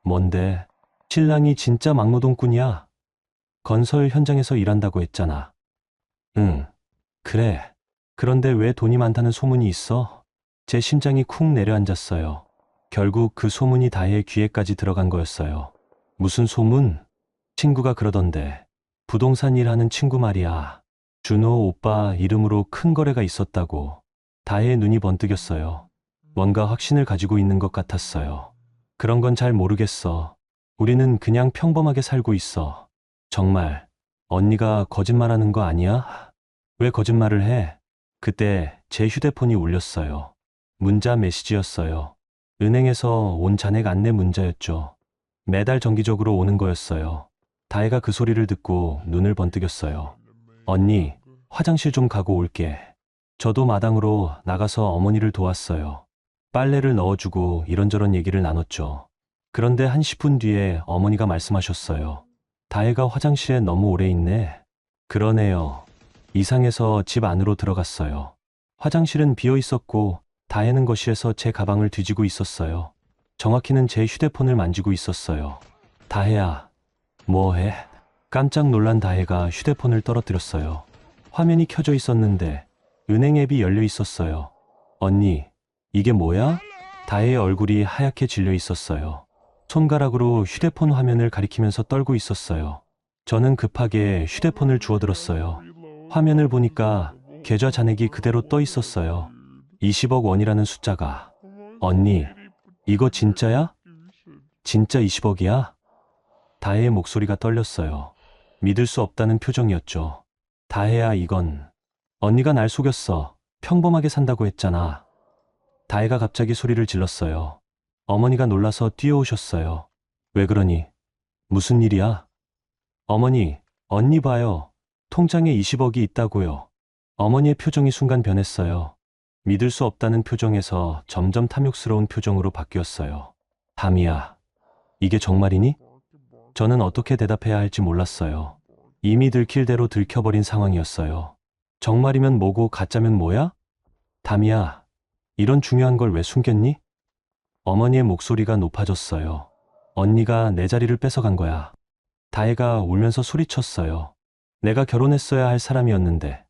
뭔데? 신랑이 진짜 막노동꾼이야? 건설 현장에서 일한다고 했잖아. 응, 그래. 그런데 왜 돈이 많다는 소문이 있어? 제 심장이 쿵 내려앉았어요. 결국 그 소문이 다혜의 귀에까지 들어간 거였어요. 무슨 소문? 친구가 그러던데. 부동산 일하는 친구 말이야. 준호 오빠 이름으로 큰 거래가 있었다고. 다혜의 눈이 번뜩였어요. 뭔가 확신을 가지고 있는 것 같았어요. 그런 건 잘 모르겠어. 우리는 그냥 평범하게 살고 있어. 정말 언니가 거짓말하는 거 아니야? 왜 거짓말을 해? 그때 제 휴대폰이 울렸어요. 문자 메시지였어요. 은행에서 온 잔액 안내 문자였죠. 매달 정기적으로 오는 거였어요. 다혜가 그 소리를 듣고 눈을 번뜩였어요. 언니, 화장실 좀 가고 올게. 저도 마당으로 나가서 어머니를 도왔어요. 빨래를 넣어주고 이런저런 얘기를 나눴죠. 그런데 한 10분 뒤에 어머니가 말씀하셨어요. 다혜가 화장실에 너무 오래 있네. 그러네요. 이상해서 집 안으로 들어갔어요. 화장실은 비어 있었고 다혜는 거실에서 제 가방을 뒤지고 있었어요. 정확히는 제 휴대폰을 만지고 있었어요. 다혜야, 뭐해? 깜짝 놀란 다혜가 휴대폰을 떨어뜨렸어요. 화면이 켜져 있었는데 은행 앱이 열려 있었어요. 언니, 이게 뭐야? 다혜의 얼굴이 하얗게 질려 있었어요. 손가락으로 휴대폰 화면을 가리키면서 떨고 있었어요. 저는 급하게 휴대폰을 주워들었어요. 화면을 보니까 계좌 잔액이 그대로 떠 있었어요. 20억 원이라는 숫자가. 언니, 이거 진짜야? 진짜 20억이야? 다혜의 목소리가 떨렸어요. 믿을 수 없다는 표정이었죠. 다혜야, 이건 언니가 날 속였어. 평범하게 산다고 했잖아. 다혜가 갑자기 소리를 질렀어요. 어머니가 놀라서 뛰어오셨어요. 왜 그러니? 무슨 일이야? 어머니, 언니 봐요. 통장에 20억이 있다고요. 어머니의 표정이 순간 변했어요. 믿을 수 없다는 표정에서 점점 탐욕스러운 표정으로 바뀌었어요. 담이야, 이게 정말이니? 저는 어떻게 대답해야 할지 몰랐어요. 이미 들킬 대로 들켜버린 상황이었어요. 정말이면 뭐고 가짜면 뭐야? 담이야, 이런 중요한 걸 왜 숨겼니? 어머니의 목소리가 높아졌어요. 언니가 내 자리를 뺏어간 거야. 다혜가 울면서 소리쳤어요. 내가 결혼했어야 할 사람이었는데,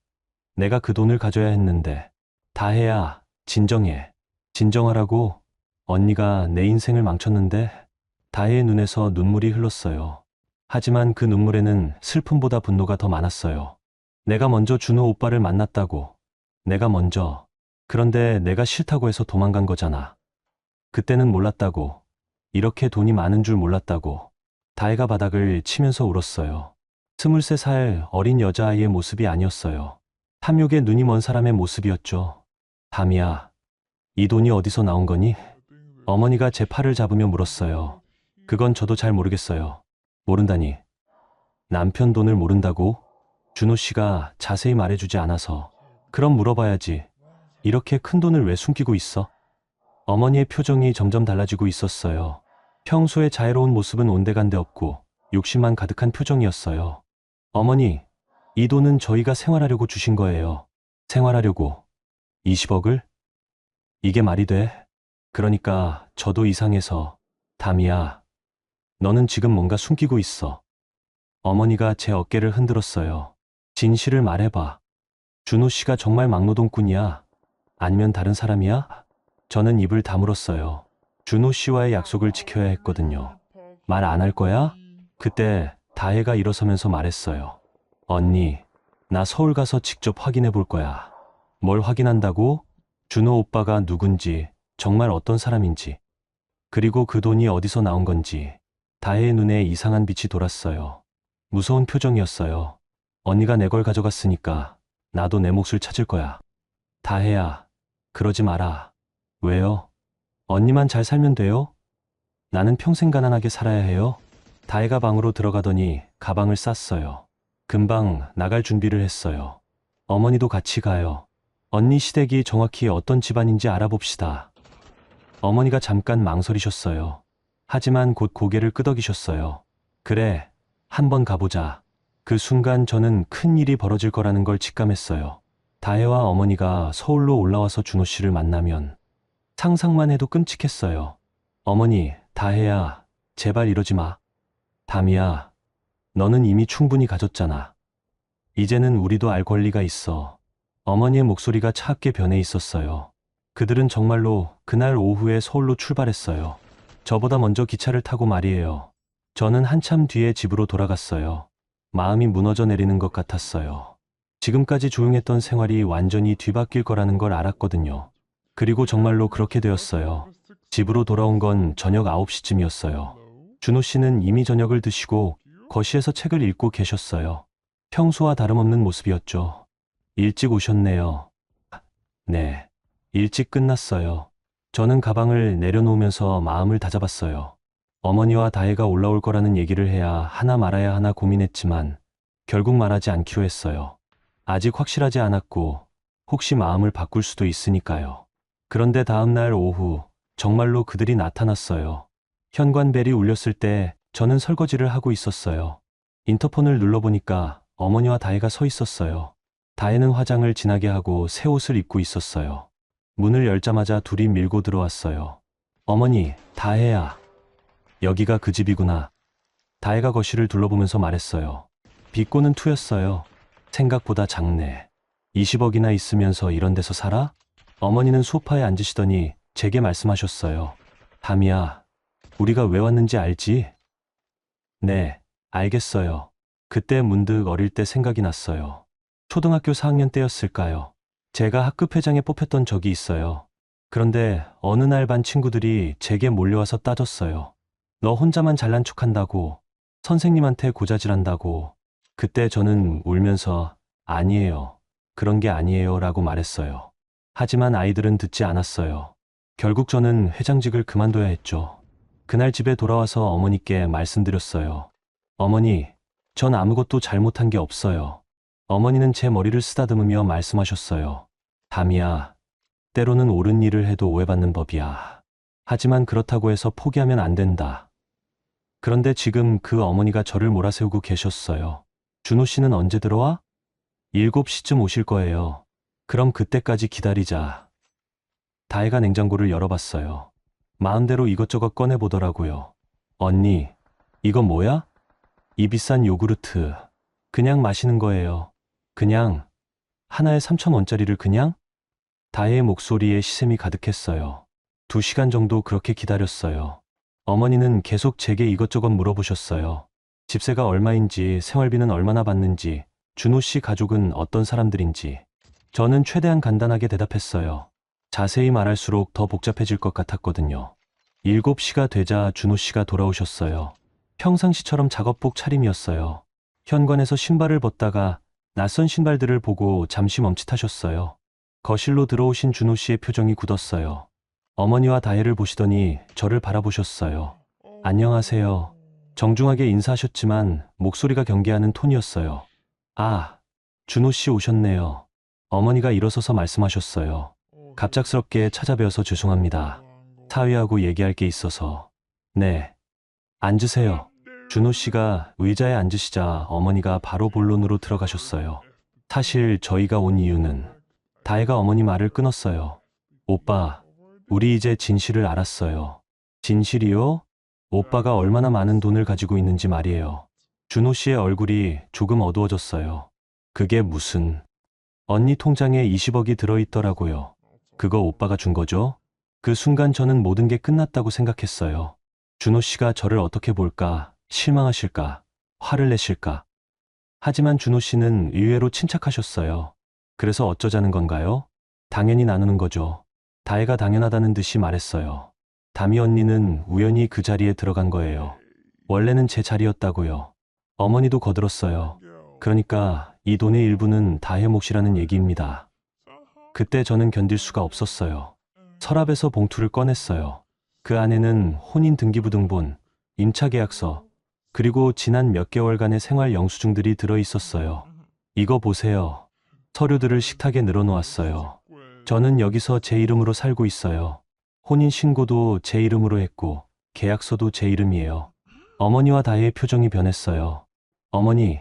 내가 그 돈을 가져야 했는데. 다혜야, 진정해. 진정하라고. 언니가 내 인생을 망쳤는데. 다혜의 눈에서 눈물이 흘렀어요. 하지만 그 눈물에는 슬픔보다 분노가 더 많았어요. 내가 먼저 준호 오빠를 만났다고. 내가 먼저. 그런데 내가 싫다고 해서 도망간 거잖아. 그때는 몰랐다고. 이렇게 돈이 많은 줄 몰랐다고. 다혜가 바닥을 치면서 울었어요. 23살 어린 여자아이의 모습이 아니었어요. 탐욕에 눈이 먼 사람의 모습이었죠. 담이야, 이 돈이 어디서 나온 거니? 어머니가 제 팔을 잡으며 물었어요. 그건 저도 잘 모르겠어요. 모른다니. 남편 돈을 모른다고? 준호 씨가 자세히 말해주지 않아서. 그럼 물어봐야지. 이렇게 큰 돈을 왜 숨기고 있어? 어머니의 표정이 점점 달라지고 있었어요. 평소의 자애로운 모습은 온데간데 없고 욕심만 가득한 표정이었어요. 어머니, 이 돈은 저희가 생활하려고 주신 거예요. 생활하려고. 20억을? 이게 말이 돼? 그러니까 저도 이상해서. 담이야, 너는 지금 뭔가 숨기고 있어. 어머니가 제 어깨를 흔들었어요. 진실을 말해봐. 준호 씨가 정말 막노동꾼이야? 아니면 다른 사람이야? 저는 입을 다물었어요. 준호 씨와의 약속을 지켜야 했거든요. 말 안 할 거야? 그때 다혜가 일어서면서 말했어요. 언니, 나 서울 가서 직접 확인해 볼 거야. 뭘 확인한다고? 준호 오빠가 누군지, 정말 어떤 사람인지, 그리고 그 돈이 어디서 나온 건지. 다혜의 눈에 이상한 빛이 돌았어요. 무서운 표정이었어요. 언니가 내 걸 가져갔으니까 나도 내 몫을 찾을 거야. 다혜야, 그러지 마라. 왜요? 언니만 잘 살면 돼요? 나는 평생 가난하게 살아야 해요? 다혜가 방으로 들어가더니 가방을 쌌어요. 금방 나갈 준비를 했어요. 어머니도 같이 가요. 언니 시댁이 정확히 어떤 집안인지 알아봅시다. 어머니가 잠깐 망설이셨어요. 하지만 곧 고개를 끄덕이셨어요. 그래, 한번 가보자. 그 순간 저는 큰 일이 벌어질 거라는 걸 직감했어요. 다혜와 어머니가 서울로 올라와서 준호 씨를 만나면 상상만 해도 끔찍했어요. 어머니, 다혜야, 제발 이러지 마. 담이야, 너는 이미 충분히 가졌잖아. 이제는 우리도 알 권리가 있어. 어머니의 목소리가 차갑게 변해 있었어요. 그들은 정말로 그날 오후에 서울로 출발했어요. 저보다 먼저 기차를 타고 말이에요. 저는 한참 뒤에 집으로 돌아갔어요. 마음이 무너져 내리는 것 같았어요. 지금까지 조용했던 생활이 완전히 뒤바뀔 거라는 걸 알았거든요. 그리고 정말로 그렇게 되었어요. 집으로 돌아온 건 저녁 9시쯤이었어요. 준호 씨는 이미 저녁을 드시고 거실에서 책을 읽고 계셨어요. 평소와 다름없는 모습이었죠. 일찍 오셨네요. 네, 일찍 끝났어요. 저는 가방을 내려놓으면서 마음을 다잡았어요. 어머니와 다혜가 올라올 거라는 얘기를 해야 하나 말아야 하나 고민했지만 결국 말하지 않기로 했어요. 아직 확실하지 않았고 혹시 마음을 바꿀 수도 있으니까요. 그런데 다음 날 오후 정말로 그들이 나타났어요. 현관벨이 울렸을 때 저는 설거지를 하고 있었어요. 인터폰을 눌러보니까 어머니와 다혜가 서 있었어요. 다혜는 화장을 진하게 하고 새 옷을 입고 있었어요. 문을 열자마자 둘이 밀고 들어왔어요. 어머니, 다혜야. 여기가 그 집이구나. 다혜가 거실을 둘러보면서 말했어요. 비꼬는 투였어요. 생각보다 작네. 20억이나 있으면서 이런 데서 살아? 어머니는 소파에 앉으시더니 제게 말씀하셨어요. 담이야, 우리가 왜 왔는지 알지? 네, 알겠어요. 그때 문득 어릴 때 생각이 났어요. 초등학교 4학년 때였을까요? 제가 학급 회장에 뽑혔던 적이 있어요. 그런데 어느 날 반 친구들이 제게 몰려와서 따졌어요. 너 혼자만 잘난 척한다고, 선생님한테 고자질한다고. 그때 저는 울면서 아니에요. 그런 게 아니에요 라고 말했어요. 하지만 아이들은 듣지 않았어요. 결국 저는 회장직을 그만둬야 했죠. 그날 집에 돌아와서 어머니께 말씀드렸어요. 어머니, 전 아무것도 잘못한 게 없어요. 어머니는 제 머리를 쓰다듬으며 말씀하셨어요. 담이야, 때로는 옳은 일을 해도 오해받는 법이야. 하지만 그렇다고 해서 포기하면 안 된다. 그런데 지금 그 어머니가 저를 몰아세우고 계셨어요. 준호 씨는 언제 들어와? 7시쯤 오실 거예요. 그럼 그때까지 기다리자. 다혜가 냉장고를 열어봤어요. 마음대로 이것저것 꺼내보더라고요. 언니, 이거 뭐야? 이 비싼 요구르트. 그냥 마시는 거예요. 그냥? 하나에 3,000원짜리를 그냥? 다혜의 목소리에 시샘이 가득했어요. 2시간 정도 그렇게 기다렸어요. 어머니는 계속 제게 이것저것 물어보셨어요. 집세가 얼마인지, 생활비는 얼마나 받는지, 준호 씨 가족은 어떤 사람들인지. 저는 최대한 간단하게 대답했어요. 자세히 말할수록 더 복잡해질 것 같았거든요. 7시가 되자 준호 씨가 돌아오셨어요. 평상시처럼 작업복 차림이었어요. 현관에서 신발을 벗다가 낯선 신발들을 보고 잠시 멈칫하셨어요. 거실로 들어오신 준호 씨의 표정이 굳었어요. 어머니와 다혜를 보시더니 저를 바라보셨어요. 안녕하세요. 정중하게 인사하셨지만 목소리가 경계하는 톤이었어요. 아, 준호 씨 오셨네요. 어머니가 일어서서 말씀하셨어요. 갑작스럽게 찾아뵈어서 죄송합니다. 사위하고 얘기할 게 있어서. 네. 앉으세요. 준호 씨가 의자에 앉으시자 어머니가 바로 본론으로 들어가셨어요. 사실 저희가 온 이유는 다혜가 어머니 말을 끊었어요. 오빠, 우리 이제 진실을 알았어요. 진실이요? 오빠가 얼마나 많은 돈을 가지고 있는지 말이에요. 준호 씨의 얼굴이 조금 어두워졌어요. 그게 무슨... 언니 통장에 20억이 들어있더라고요. 그거 오빠가 준 거죠? 그 순간 저는 모든 게 끝났다고 생각했어요. 준호 씨가 저를 어떻게 볼까, 실망하실까, 화를 내실까. 하지만 준호 씨는 의외로 침착하셨어요. 그래서 어쩌자는 건가요? 당연히 나누는 거죠. 다혜가 당연하다는 듯이 말했어요. 담이 언니는 우연히 그 자리에 들어간 거예요. 원래는 제 자리였다고요. 어머니도 거들었어요. 그러니까 이 돈의 일부는 다혜 몫이라는 얘기입니다. 그때 저는 견딜 수가 없었어요. 서랍에서 봉투를 꺼냈어요. 그 안에는 혼인 등기부 등본, 임차 계약서, 그리고 지난 몇 개월간의 생활 영수증들이 들어 있었어요. 이거 보세요. 서류들을 식탁에 늘어놓았어요. 저는 여기서 제 이름으로 살고 있어요. 혼인 신고도 제 이름으로 했고 계약서도 제 이름이에요. 어머니와 다혜의 표정이 변했어요. 어머니,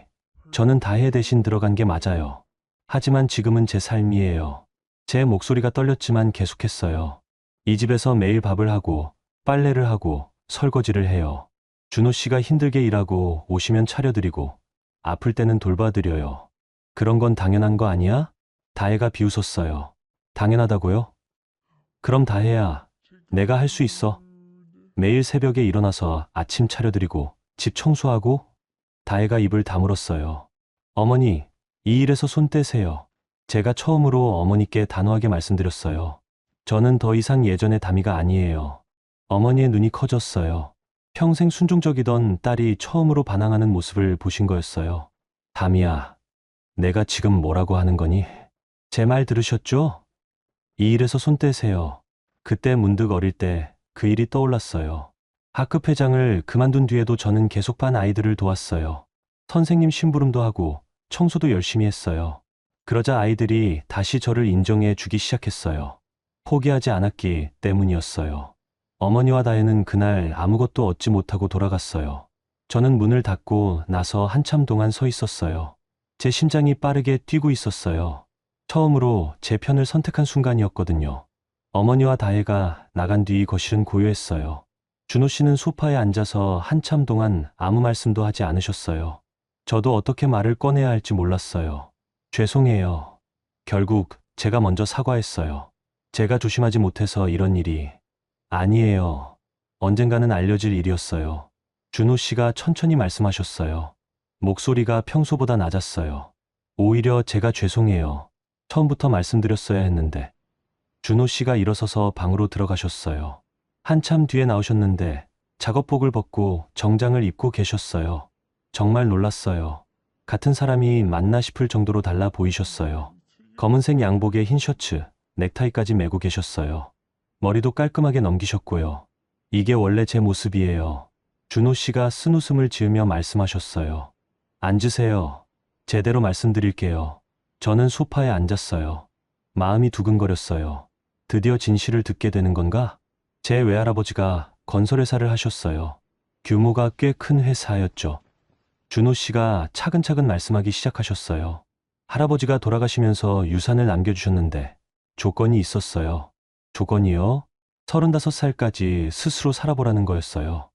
저는 다혜 대신 들어간 게 맞아요. 하지만 지금은 제 삶이에요. 제 목소리가 떨렸지만 계속했어요. 이 집에서 매일 밥을 하고 빨래를 하고 설거지를 해요. 준호 씨가 힘들게 일하고 오시면 차려드리고 아플 때는 돌봐드려요. 그런 건 당연한 거 아니야? 다혜가 비웃었어요. 당연하다고요? 그럼 다혜야, 내가 할 수 있어. 매일 새벽에 일어나서 아침 차려드리고 집 청소하고. 다혜가 입을 다물었어요. 어머니, 이 일에서 손 떼세요. 제가 처음으로 어머니께 단호하게 말씀드렸어요. 저는 더 이상 예전의 담이가 아니에요. 어머니의 눈이 커졌어요. 평생 순종적이던 딸이 처음으로 반항하는 모습을 보신 거였어요. 담이야, 내가 지금 뭐라고 하는 거니? 제 말 들으셨죠? 이 일에서 손 떼세요. 그때 문득 어릴 때 그 일이 떠올랐어요. 학급 회장을 그만둔 뒤에도 저는 계속 반 아이들을 도왔어요. 선생님 심부름도 하고 청소도 열심히 했어요. 그러자 아이들이 다시 저를 인정해 주기 시작했어요. 포기하지 않았기 때문이었어요. 어머니와 다혜는 그날 아무것도 얻지 못하고 돌아갔어요. 저는 문을 닫고 나서 한참 동안 서 있었어요. 제 심장이 빠르게 뛰고 있었어요. 처음으로 제 편을 선택한 순간이었거든요. 어머니와 다혜가 나간 뒤 거실은 고요했어요. 준호 씨는 소파에 앉아서 한참 동안 아무 말씀도 하지 않으셨어요. 저도 어떻게 말을 꺼내야 할지 몰랐어요. 죄송해요. 결국 제가 먼저 사과했어요. 제가 조심하지 못해서 이런 일이... 아니에요. 언젠가는 알려질 일이었어요. 준호 씨가 천천히 말씀하셨어요. 목소리가 평소보다 낮았어요. 오히려 제가 죄송해요. 처음부터 말씀드렸어야 했는데. 준호 씨가 일어서서 방으로 들어가셨어요. 한참 뒤에 나오셨는데 작업복을 벗고 정장을 입고 계셨어요. 정말 놀랐어요. 같은 사람이 맞나 싶을 정도로 달라 보이셨어요. 검은색 양복에 흰 셔츠, 넥타이까지 메고 계셨어요. 머리도 깔끔하게 넘기셨고요. 이게 원래 제 모습이에요. 준호 씨가 쓴웃음을 지으며 말씀하셨어요. 앉으세요. 제대로 말씀드릴게요. 저는 소파에 앉았어요. 마음이 두근거렸어요. 드디어 진실을 듣게 되는 건가? 제 외할아버지가 건설회사를 하셨어요. 규모가 꽤 큰 회사였죠. 준호 씨가 차근차근 말씀하기 시작하셨어요. 할아버지가 돌아가시면서 유산을 남겨주셨는데 조건이 있었어요. 조건이요? 35살까지 스스로 살아보라는 거였어요.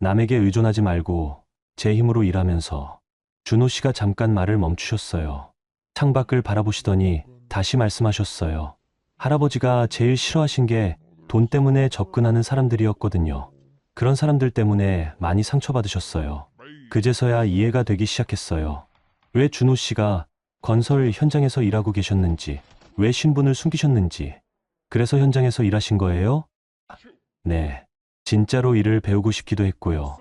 남에게 의존하지 말고 제 힘으로 일하면서. 준호 씨가 잠깐 말을 멈추셨어요. 창밖을 바라보시더니 다시 말씀하셨어요. 할아버지가 제일 싫어하신 게 돈 때문에 접근하는 사람들이었거든요. 그런 사람들 때문에 많이 상처받으셨어요. 그제서야 이해가 되기 시작했어요. 왜 준호 씨가 건설 현장에서 일하고 계셨는지, 왜 신분을 숨기셨는지. 그래서 현장에서 일하신 거예요? 네. 진짜로 일을 배우고 싶기도 했고요.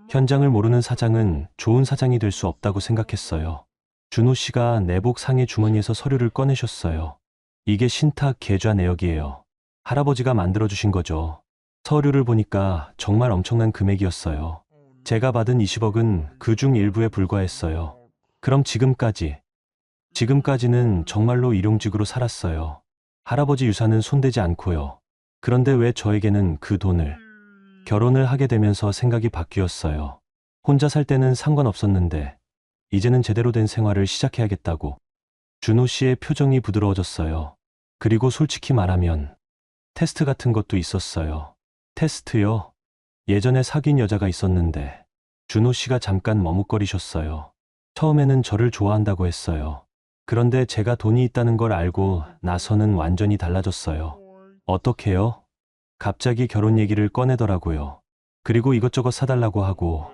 현장을 모르는 사장은 좋은 사장이 될 수 없다고 생각했어요. 준호 씨가 내복 상의 주머니에서 서류를 꺼내셨어요. 이게 신탁 계좌 내역이에요. 할아버지가 만들어주신 거죠. 서류를 보니까 정말 엄청난 금액이었어요. 제가 받은 20억은 그중 일부에 불과했어요. 그럼 지금까지는 정말로 일용직으로 살았어요. 할아버지 유산은 손대지 않고요. 그런데 왜 저에게는 그 돈을? 결혼을 하게 되면서 생각이 바뀌었어요. 혼자 살 때는 상관없었는데 이제는 제대로 된 생활을 시작해야겠다고. 준호 씨의 표정이 부드러워졌어요. 그리고 솔직히 말하면 테스트 같은 것도 있었어요. 테스트요? 예전에 사귄 여자가 있었는데 준호 씨가 잠깐 머뭇거리셨어요. 처음에는 저를 좋아한다고 했어요. 그런데 제가 돈이 있다는 걸 알고 나서는 완전히 달라졌어요. 어떻게요? 갑자기 결혼 얘기를 꺼내더라고요. 그리고 이것저것 사달라고 하고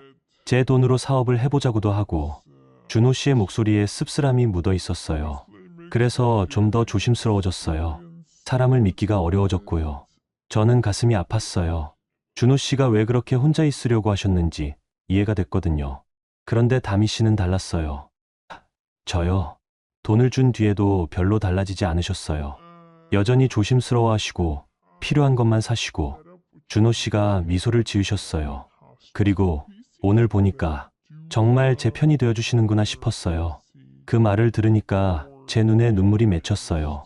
제 돈으로 사업을 해보자고도 하고. 준호 씨의 목소리에 씁쓸함이 묻어 있었어요. 그래서 좀 더 조심스러워졌어요. 사람을 믿기가 어려워졌고요. 저는 가슴이 아팠어요. 준호 씨가 왜 그렇게 혼자 있으려고 하셨는지 이해가 됐거든요. 그런데 다미 씨는 달랐어요. 저요. 돈을 준 뒤에도 별로 달라지지 않으셨어요. 여전히 조심스러워 하시고 필요한 것만 사시고. 준호 씨가 미소를 지으셨어요. 그리고 오늘 보니까 정말 제 편이 되어주시는구나 싶었어요. 그 말을 들으니까 제 눈에 눈물이 맺혔어요.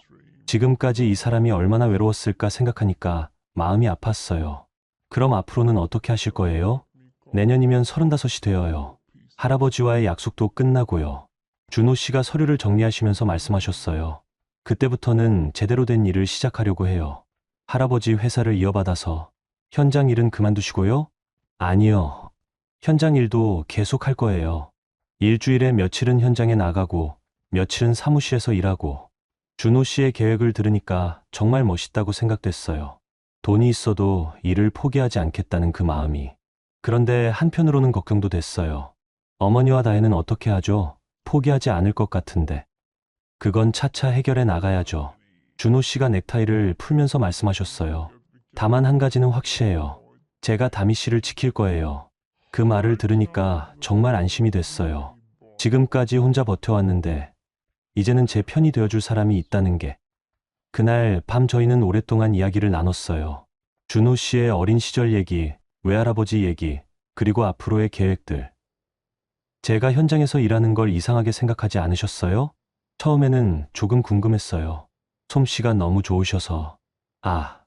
지금까지 이 사람이 얼마나 외로웠을까 생각하니까 마음이 아팠어요. 그럼 앞으로는 어떻게 하실 거예요? 내년이면 35이 되어요. 할아버지와의 약속도 끝나고요. 준호 씨가 서류를 정리하시면서 말씀하셨어요. 그때부터는 제대로 된 일을 시작하려고 해요. 할아버지 회사를 이어받아서. 현장 일은 그만두시고요? 아니요. 현장 일도 계속 할 거예요. 일주일에 며칠은 현장에 나가고 며칠은 사무실에서 일하고. 준호 씨의 계획을 들으니까 정말 멋있다고 생각됐어요. 돈이 있어도 일을 포기하지 않겠다는 그 마음이. 그런데 한편으로는 걱정도 됐어요. 어머니와 다혜는 어떻게 하죠? 포기하지 않을 것 같은데. 그건 차차 해결해 나가야죠. 준호 씨가 넥타이를 풀면서 말씀하셨어요. 다만 한 가지는 확실해요. 제가 다미 씨를 지킬 거예요. 그 말을 들으니까 정말 안심이 됐어요. 지금까지 혼자 버텨왔는데 이제는 제 편이 되어줄 사람이 있다는 게. 그날 밤 저희는 오랫동안 이야기를 나눴어요. 준호 씨의 어린 시절 얘기, 외할아버지 얘기, 그리고 앞으로의 계획들. 제가 현장에서 일하는 걸 이상하게 생각하지 않으셨어요? 처음에는 조금 궁금했어요. 솜씨가 너무 좋으셔서. 아,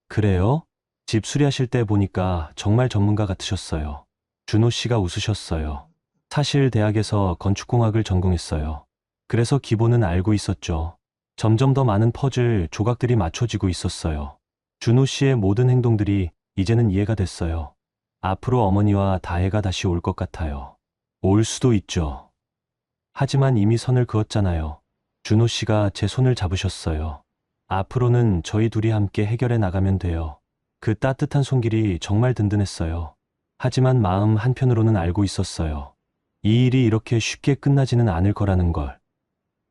그래요? 집 수리하실 때 보니까 정말 전문가 같으셨어요. 준호 씨가 웃으셨어요. 사실 대학에서 건축공학을 전공했어요. 그래서 기본은 알고 있었죠. 점점 더 많은 퍼즐 조각들이 맞춰지고 있었어요. 준호 씨의 모든 행동들이 이제는 이해가 됐어요. 앞으로 어머니와 다혜가 다시 올 것 같아요. 올 수도 있죠. 하지만 이미 선을 그었잖아요. 준호 씨가 제 손을 잡으셨어요. 앞으로는 저희 둘이 함께 해결해 나가면 돼요. 그 따뜻한 손길이 정말 든든했어요. 하지만 마음 한편으로는 알고 있었어요. 이 일이 이렇게 쉽게 끝나지는 않을 거라는 걸.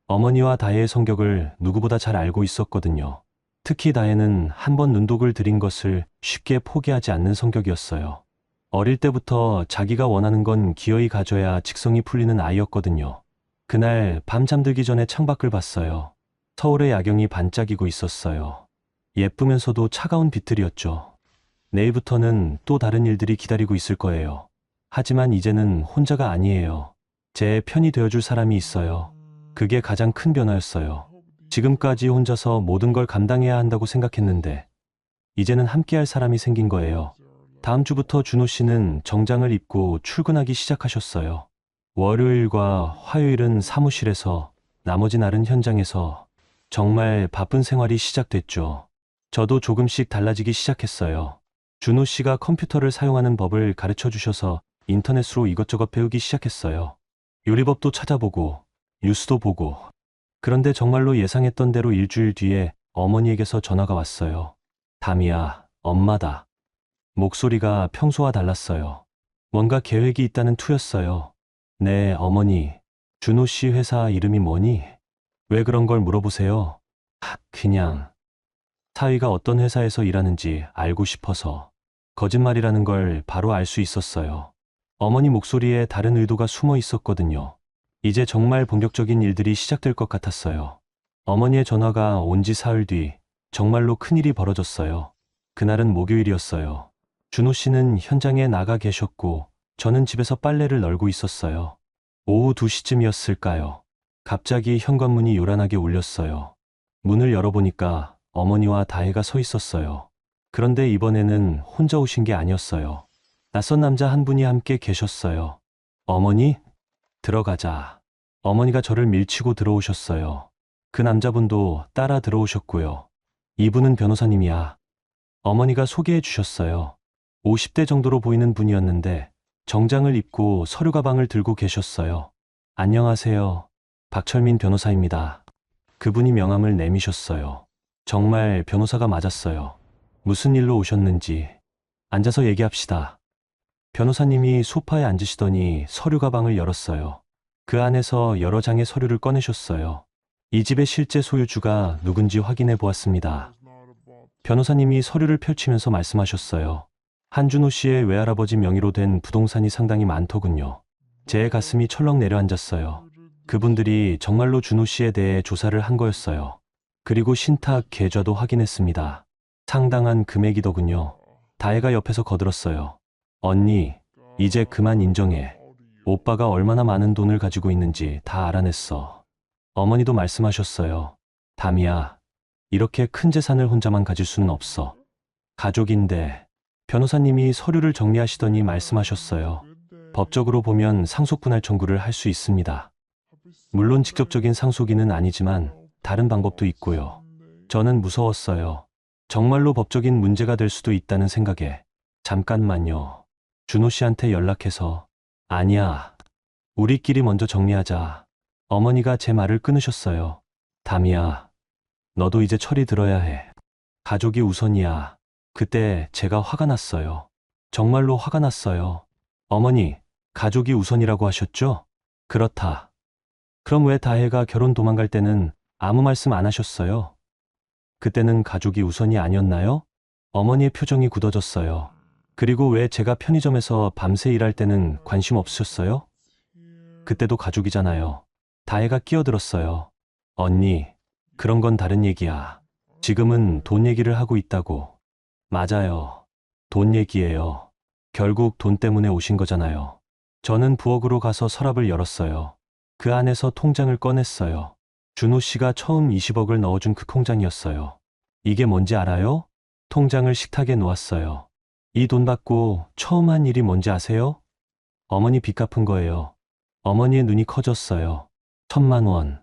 어머니와 다혜의 성격을 누구보다 잘 알고 있었거든요. 특히 다혜는 한 번 눈독을 들인 것을 쉽게 포기하지 않는 성격이었어요. 어릴 때부터 자기가 원하는 건 기어이 가져야 직성이 풀리는 아이였거든요. 그날 밤 잠들기 전에 창밖을 봤어요. 서울의 야경이 반짝이고 있었어요. 예쁘면서도 차가운 빛들이었죠. 내일부터는 또 다른 일들이 기다리고 있을 거예요. 하지만 이제는 혼자가 아니에요. 제 편이 되어줄 사람이 있어요. 그게 가장 큰 변화였어요. 지금까지 혼자서 모든 걸 감당해야 한다고 생각했는데 이제는 함께할 사람이 생긴 거예요. 다음 주부터 준호 씨는 정장을 입고 출근하기 시작하셨어요. 월요일과 화요일은 사무실에서, 나머지 날은 현장에서 정말 바쁜 생활이 시작됐죠. 저도 조금씩 달라지기 시작했어요. 준호 씨가 컴퓨터를 사용하는 법을 가르쳐 주셔서 인터넷으로 이것저것 배우기 시작했어요. 요리법도 찾아보고, 뉴스도 보고. 그런데 정말로 예상했던 대로 일주일 뒤에 어머니에게서 전화가 왔어요. 담이야, 엄마다. 목소리가 평소와 달랐어요. 뭔가 계획이 있다는 투였어요. 네, 어머니. 준호 씨 회사 이름이 뭐니? 왜 그런 걸 물어보세요? 그냥. 사위가 어떤 회사에서 일하는지 알고 싶어서. 거짓말이라는 걸 바로 알 수 있었어요. 어머니 목소리에 다른 의도가 숨어 있었거든요. 이제 정말 본격적인 일들이 시작될 것 같았어요. 어머니의 전화가 온 지 사흘 뒤 정말로 큰일이 벌어졌어요. 그날은 목요일이었어요. 준호 씨는 현장에 나가 계셨고 저는 집에서 빨래를 널고 있었어요. 오후 2시쯤이었을까요? 갑자기 현관문이 요란하게 울렸어요. 문을 열어보니까 어머니와 다혜가 서 있었어요. 그런데 이번에는 혼자 오신 게 아니었어요. 낯선 남자 한 분이 함께 계셨어요. 어머니? 들어가자. 어머니가 저를 밀치고 들어오셨어요. 그 남자분도 따라 들어오셨고요. 이분은 변호사님이야. 어머니가 소개해 주셨어요. 50대 정도로 보이는 분이었는데 정장을 입고 서류 가방을 들고 계셨어요. 안녕하세요. 박철민 변호사입니다. 그분이 명함을 내미셨어요. 정말 변호사가 맞았어요. 무슨 일로 오셨는지 앉아서 얘기합시다. 변호사님이 소파에 앉으시더니 서류 가방을 열었어요. 그 안에서 여러 장의 서류를 꺼내셨어요. 이 집의 실제 소유주가 누군지 확인해 보았습니다. 변호사님이 서류를 펼치면서 말씀하셨어요. 한준호 씨의 외할아버지 명의로 된 부동산이 상당히 많더군요. 제 가슴이 철렁 내려앉았어요. 그분들이 정말로 준호 씨에 대해 조사를 한 거였어요. 그리고 신탁 계좌도 확인했습니다. 상당한 금액이더군요. 다혜가 옆에서 거들었어요. 언니, 이제 그만 인정해. 오빠가 얼마나 많은 돈을 가지고 있는지 다 알아냈어. 어머니도 말씀하셨어요. 담이야, 이렇게 큰 재산을 혼자만 가질 수는 없어. 가족인데. 변호사님이 서류를 정리하시더니 말씀하셨어요. 법적으로 보면 상속분할 청구를 할 수 있습니다. 물론 직접적인 상속인은 아니지만 다른 방법도 있고요. 저는 무서웠어요. 정말로 법적인 문제가 될 수도 있다는 생각에. 잠깐만요. 준호 씨한테 연락해서. 아니야. 우리끼리 먼저 정리하자. 어머니가 제 말을 끊으셨어요. 담이야, 너도 이제 철이 들어야 해. 가족이 우선이야. 그때 제가 화가 났어요. 정말로 화가 났어요. 어머니, 가족이 우선이라고 하셨죠? 그렇다. 그럼 왜 다혜가 결혼 도망갈 때는 아무 말씀 안 하셨어요? 그때는 가족이 우선이 아니었나요? 어머니의 표정이 굳어졌어요. 그리고 왜 제가 편의점에서 밤새 일할 때는 관심 없으셨어요? 그때도 가족이잖아요. 다혜가 끼어들었어요. 언니, 그런 건 다른 얘기야. 지금은 돈 얘기를 하고 있다고. 맞아요. 돈 얘기예요. 결국 돈 때문에 오신 거잖아요. 저는 부엌으로 가서 서랍을 열었어요. 그 안에서 통장을 꺼냈어요. 준호 씨가 처음 20억을 넣어준 그 통장이었어요. 이게 뭔지 알아요? 통장을 식탁에 놓았어요. 이 돈 받고 처음 한 일이 뭔지 아세요? 어머니 빚 갚은 거예요. 어머니의 눈이 커졌어요. 1,000만 원.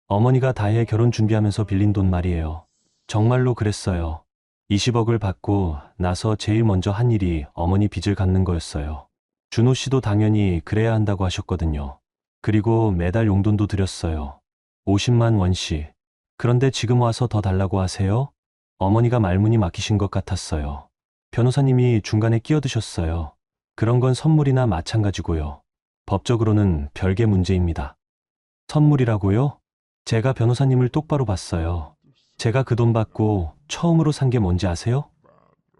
어머니가 다혜 결혼 준비하면서 빌린 돈 말이에요. 정말로 그랬어요. 20억을 받고 나서 제일 먼저 한 일이 어머니 빚을 갚는 거였어요. 준호 씨도 당연히 그래야 한다고 하셨거든요. 그리고 매달 용돈도 드렸어요. 50만 원씩. 그런데 지금 와서 더 달라고 하세요? 어머니가 말문이 막히신 것 같았어요. 변호사님이 중간에 끼어드셨어요. 그런 건 선물이나 마찬가지고요. 법적으로는 별개 문제입니다. 선물이라고요? 제가 변호사님을 똑바로 봤어요. 제가 그 돈 받고 처음으로 산 게 뭔지 아세요?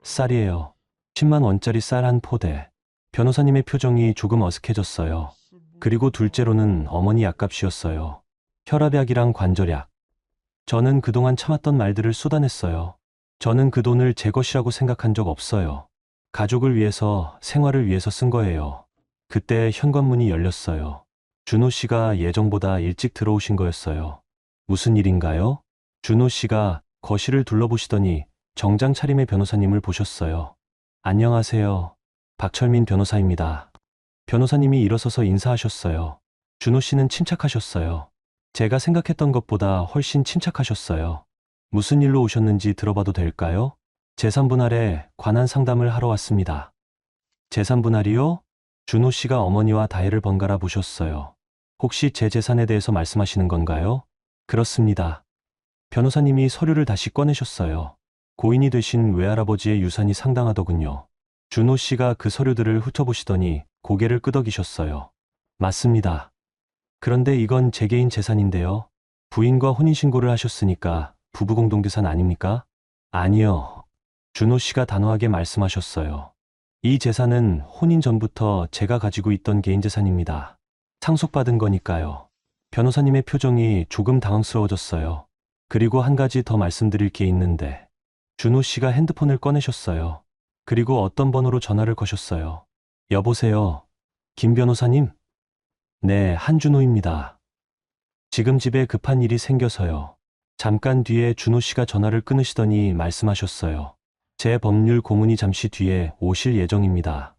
쌀이에요. 10만 원짜리 쌀 한 포대. 변호사님의 표정이 조금 어색해졌어요. 그리고 둘째로는 어머니 약값이었어요. 혈압약이랑 관절약. 저는 그동안 참았던 말들을 쏟아냈어요. 저는 그 돈을 제 것이라고 생각한 적 없어요. 가족을 위해서, 생활을 위해서 쓴 거예요. 그때 현관문이 열렸어요. 준호 씨가 예정보다 일찍 들어오신 거였어요. 무슨 일인가요? 준호 씨가 거실을 둘러보시더니 정장 차림의 변호사님을 보셨어요. 안녕하세요. 박철민 변호사입니다. 변호사님이 일어서서 인사하셨어요. 준호 씨는 침착하셨어요. 제가 생각했던 것보다 훨씬 침착하셨어요. 무슨 일로 오셨는지 들어봐도 될까요? 재산 분할에 관한 상담을 하러 왔습니다. 재산 분할이요? 준호 씨가 어머니와 다혜를 번갈아 보셨어요. 혹시 제 재산에 대해서 말씀하시는 건가요? 그렇습니다. 변호사님이 서류를 다시 꺼내셨어요. 고인이 되신 외할아버지의 유산이 상당하더군요. 준호 씨가 그 서류들을 훑어보시더니 고개를 끄덕이셨어요. 맞습니다. 그런데 이건 제 개인 재산인데요. 부인과 혼인신고를 하셨으니까 부부공동재산 아닙니까? 아니요. 준호 씨가 단호하게 말씀하셨어요. 이 재산은 혼인 전부터 제가 가지고 있던 개인 재산입니다. 상속받은 거니까요. 변호사님의 표정이 조금 당황스러워졌어요. 그리고 한 가지 더 말씀드릴 게 있는데. 준호 씨가 핸드폰을 꺼내셨어요. 그리고 어떤 번호로 전화를 거셨어요. 여보세요. 김 변호사님? 네, 한준호입니다. 지금 집에 급한 일이 생겨서요. 잠깐 뒤에 준호 씨가 전화를 끊으시더니 말씀하셨어요. 제 법률 고문이 잠시 뒤에 오실 예정입니다.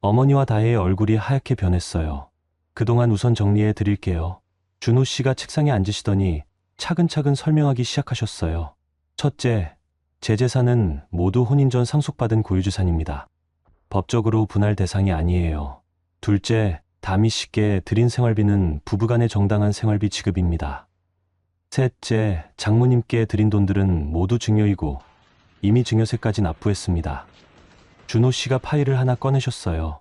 어머니와 다혜의 얼굴이 하얗게 변했어요. 그동안 우선 정리해 드릴게요. 준호 씨가 책상에 앉으시더니 차근차근 설명하기 시작하셨어요. 첫째, 제 재산은 모두 혼인 전 상속받은 고유재산입니다. 법적으로 분할 대상이 아니에요. 둘째, 다미 씨께 드린 생활비는 부부간의 정당한 생활비 지급입니다. 셋째, 장모님께 드린 돈들은 모두 증여이고 이미 증여세까지 납부했습니다. 준호 씨가 파일을 하나 꺼내셨어요.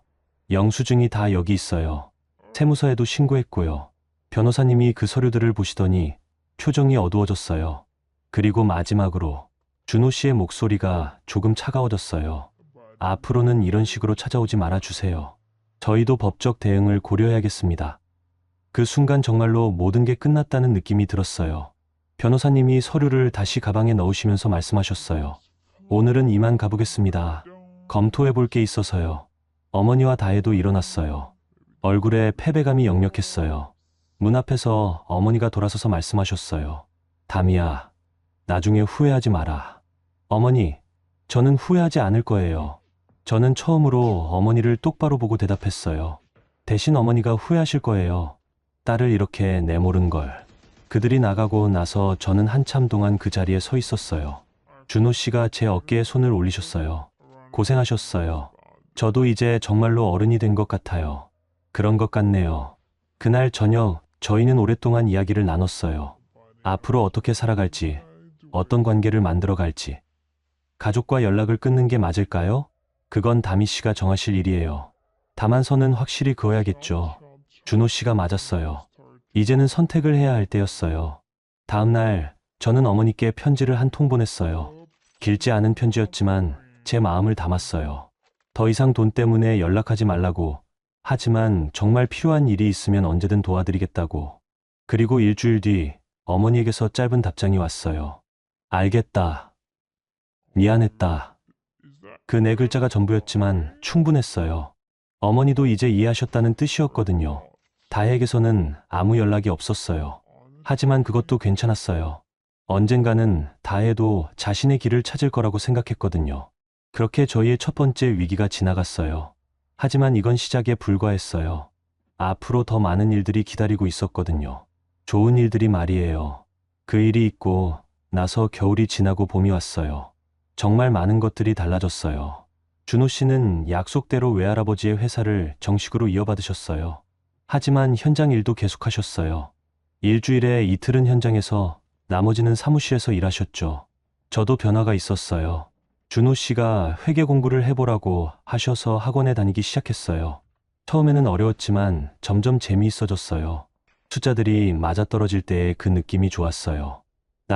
영수증이 다 여기 있어요. 세무서에도 신고했고요. 변호사님이 그 서류들을 보시더니 표정이 어두워졌어요. 그리고 마지막으로 준호 씨의 목소리가 조금 차가워졌어요. 앞으로는 이런 식으로 찾아오지 말아주세요. 저희도 법적 대응을 고려해야겠습니다. 그 순간 정말로 모든 게 끝났다는 느낌이 들었어요. 변호사님이 서류를 다시 가방에 넣으시면서 말씀하셨어요. 오늘은 이만 가보겠습니다. 검토해 볼 게 있어서요. 어머니와 다혜도 일어났어요. 얼굴에 패배감이 역력했어요. 문 앞에서 어머니가 돌아서서 말씀하셨어요. 다미야, 나중에 후회하지 마라. 어머니, 저는 후회하지 않을 거예요. 저는 처음으로 어머니를 똑바로 보고 대답했어요. 대신 어머니가 후회하실 거예요. 딸을 이렇게 내모른 걸. 그들이 나가고 나서 저는 한참 동안 그 자리에 서 있었어요. 준호 씨가 제 어깨에 손을 올리셨어요. 고생하셨어요. 저도 이제 정말로 어른이 된 것 같아요. 그런 것 같네요. 그날 저녁 저희는 오랫동안 이야기를 나눴어요. 앞으로 어떻게 살아갈지, 어떤 관계를 만들어갈지. 가족과 연락을 끊는 게 맞을까요? 그건 다미 씨가 정하실 일이에요. 다만 선은 확실히 그어야겠죠. 준호 씨가 맞았어요. 이제는 선택을 해야 할 때였어요. 다음 날 저는 어머니께 편지를 한 통 보냈어요. 길지 않은 편지였지만 제 마음을 담았어요. 더 이상 돈 때문에 연락하지 말라고. 하지만 정말 필요한 일이 있으면 언제든 도와드리겠다고. 그리고 일주일 뒤 어머니에게서 짧은 답장이 왔어요. 알겠다. 미안했다. 그 네 글자가 전부였지만 충분했어요. 어머니도 이제 이해하셨다는 뜻이었거든요. 다혜에게서는 아무 연락이 없었어요. 하지만 그것도 괜찮았어요. 언젠가는 다혜도 자신의 길을 찾을 거라고 생각했거든요. 그렇게 저희의 첫 번째 위기가 지나갔어요. 하지만 이건 시작에 불과했어요. 앞으로 더 많은 일들이 기다리고 있었거든요. 좋은 일들이 말이에요. 그 일이 있고 나서 겨울이 지나고 봄이 왔어요. 정말 많은 것들이 달라졌어요. 준호 씨는 약속대로 외할아버지의 회사를 정식으로 이어받으셨어요. 하지만 현장 일도 계속하셨어요. 일주일에 이틀은 현장에서 나머지는 사무실에서 일하셨죠. 저도 변화가 있었어요. 준호 씨가 회계 공부를 해보라고 하셔서 학원에 다니기 시작했어요. 처음에는 어려웠지만 점점 재미있어졌어요. 숫자들이 맞아떨어질 때의 그 느낌이 좋았어요.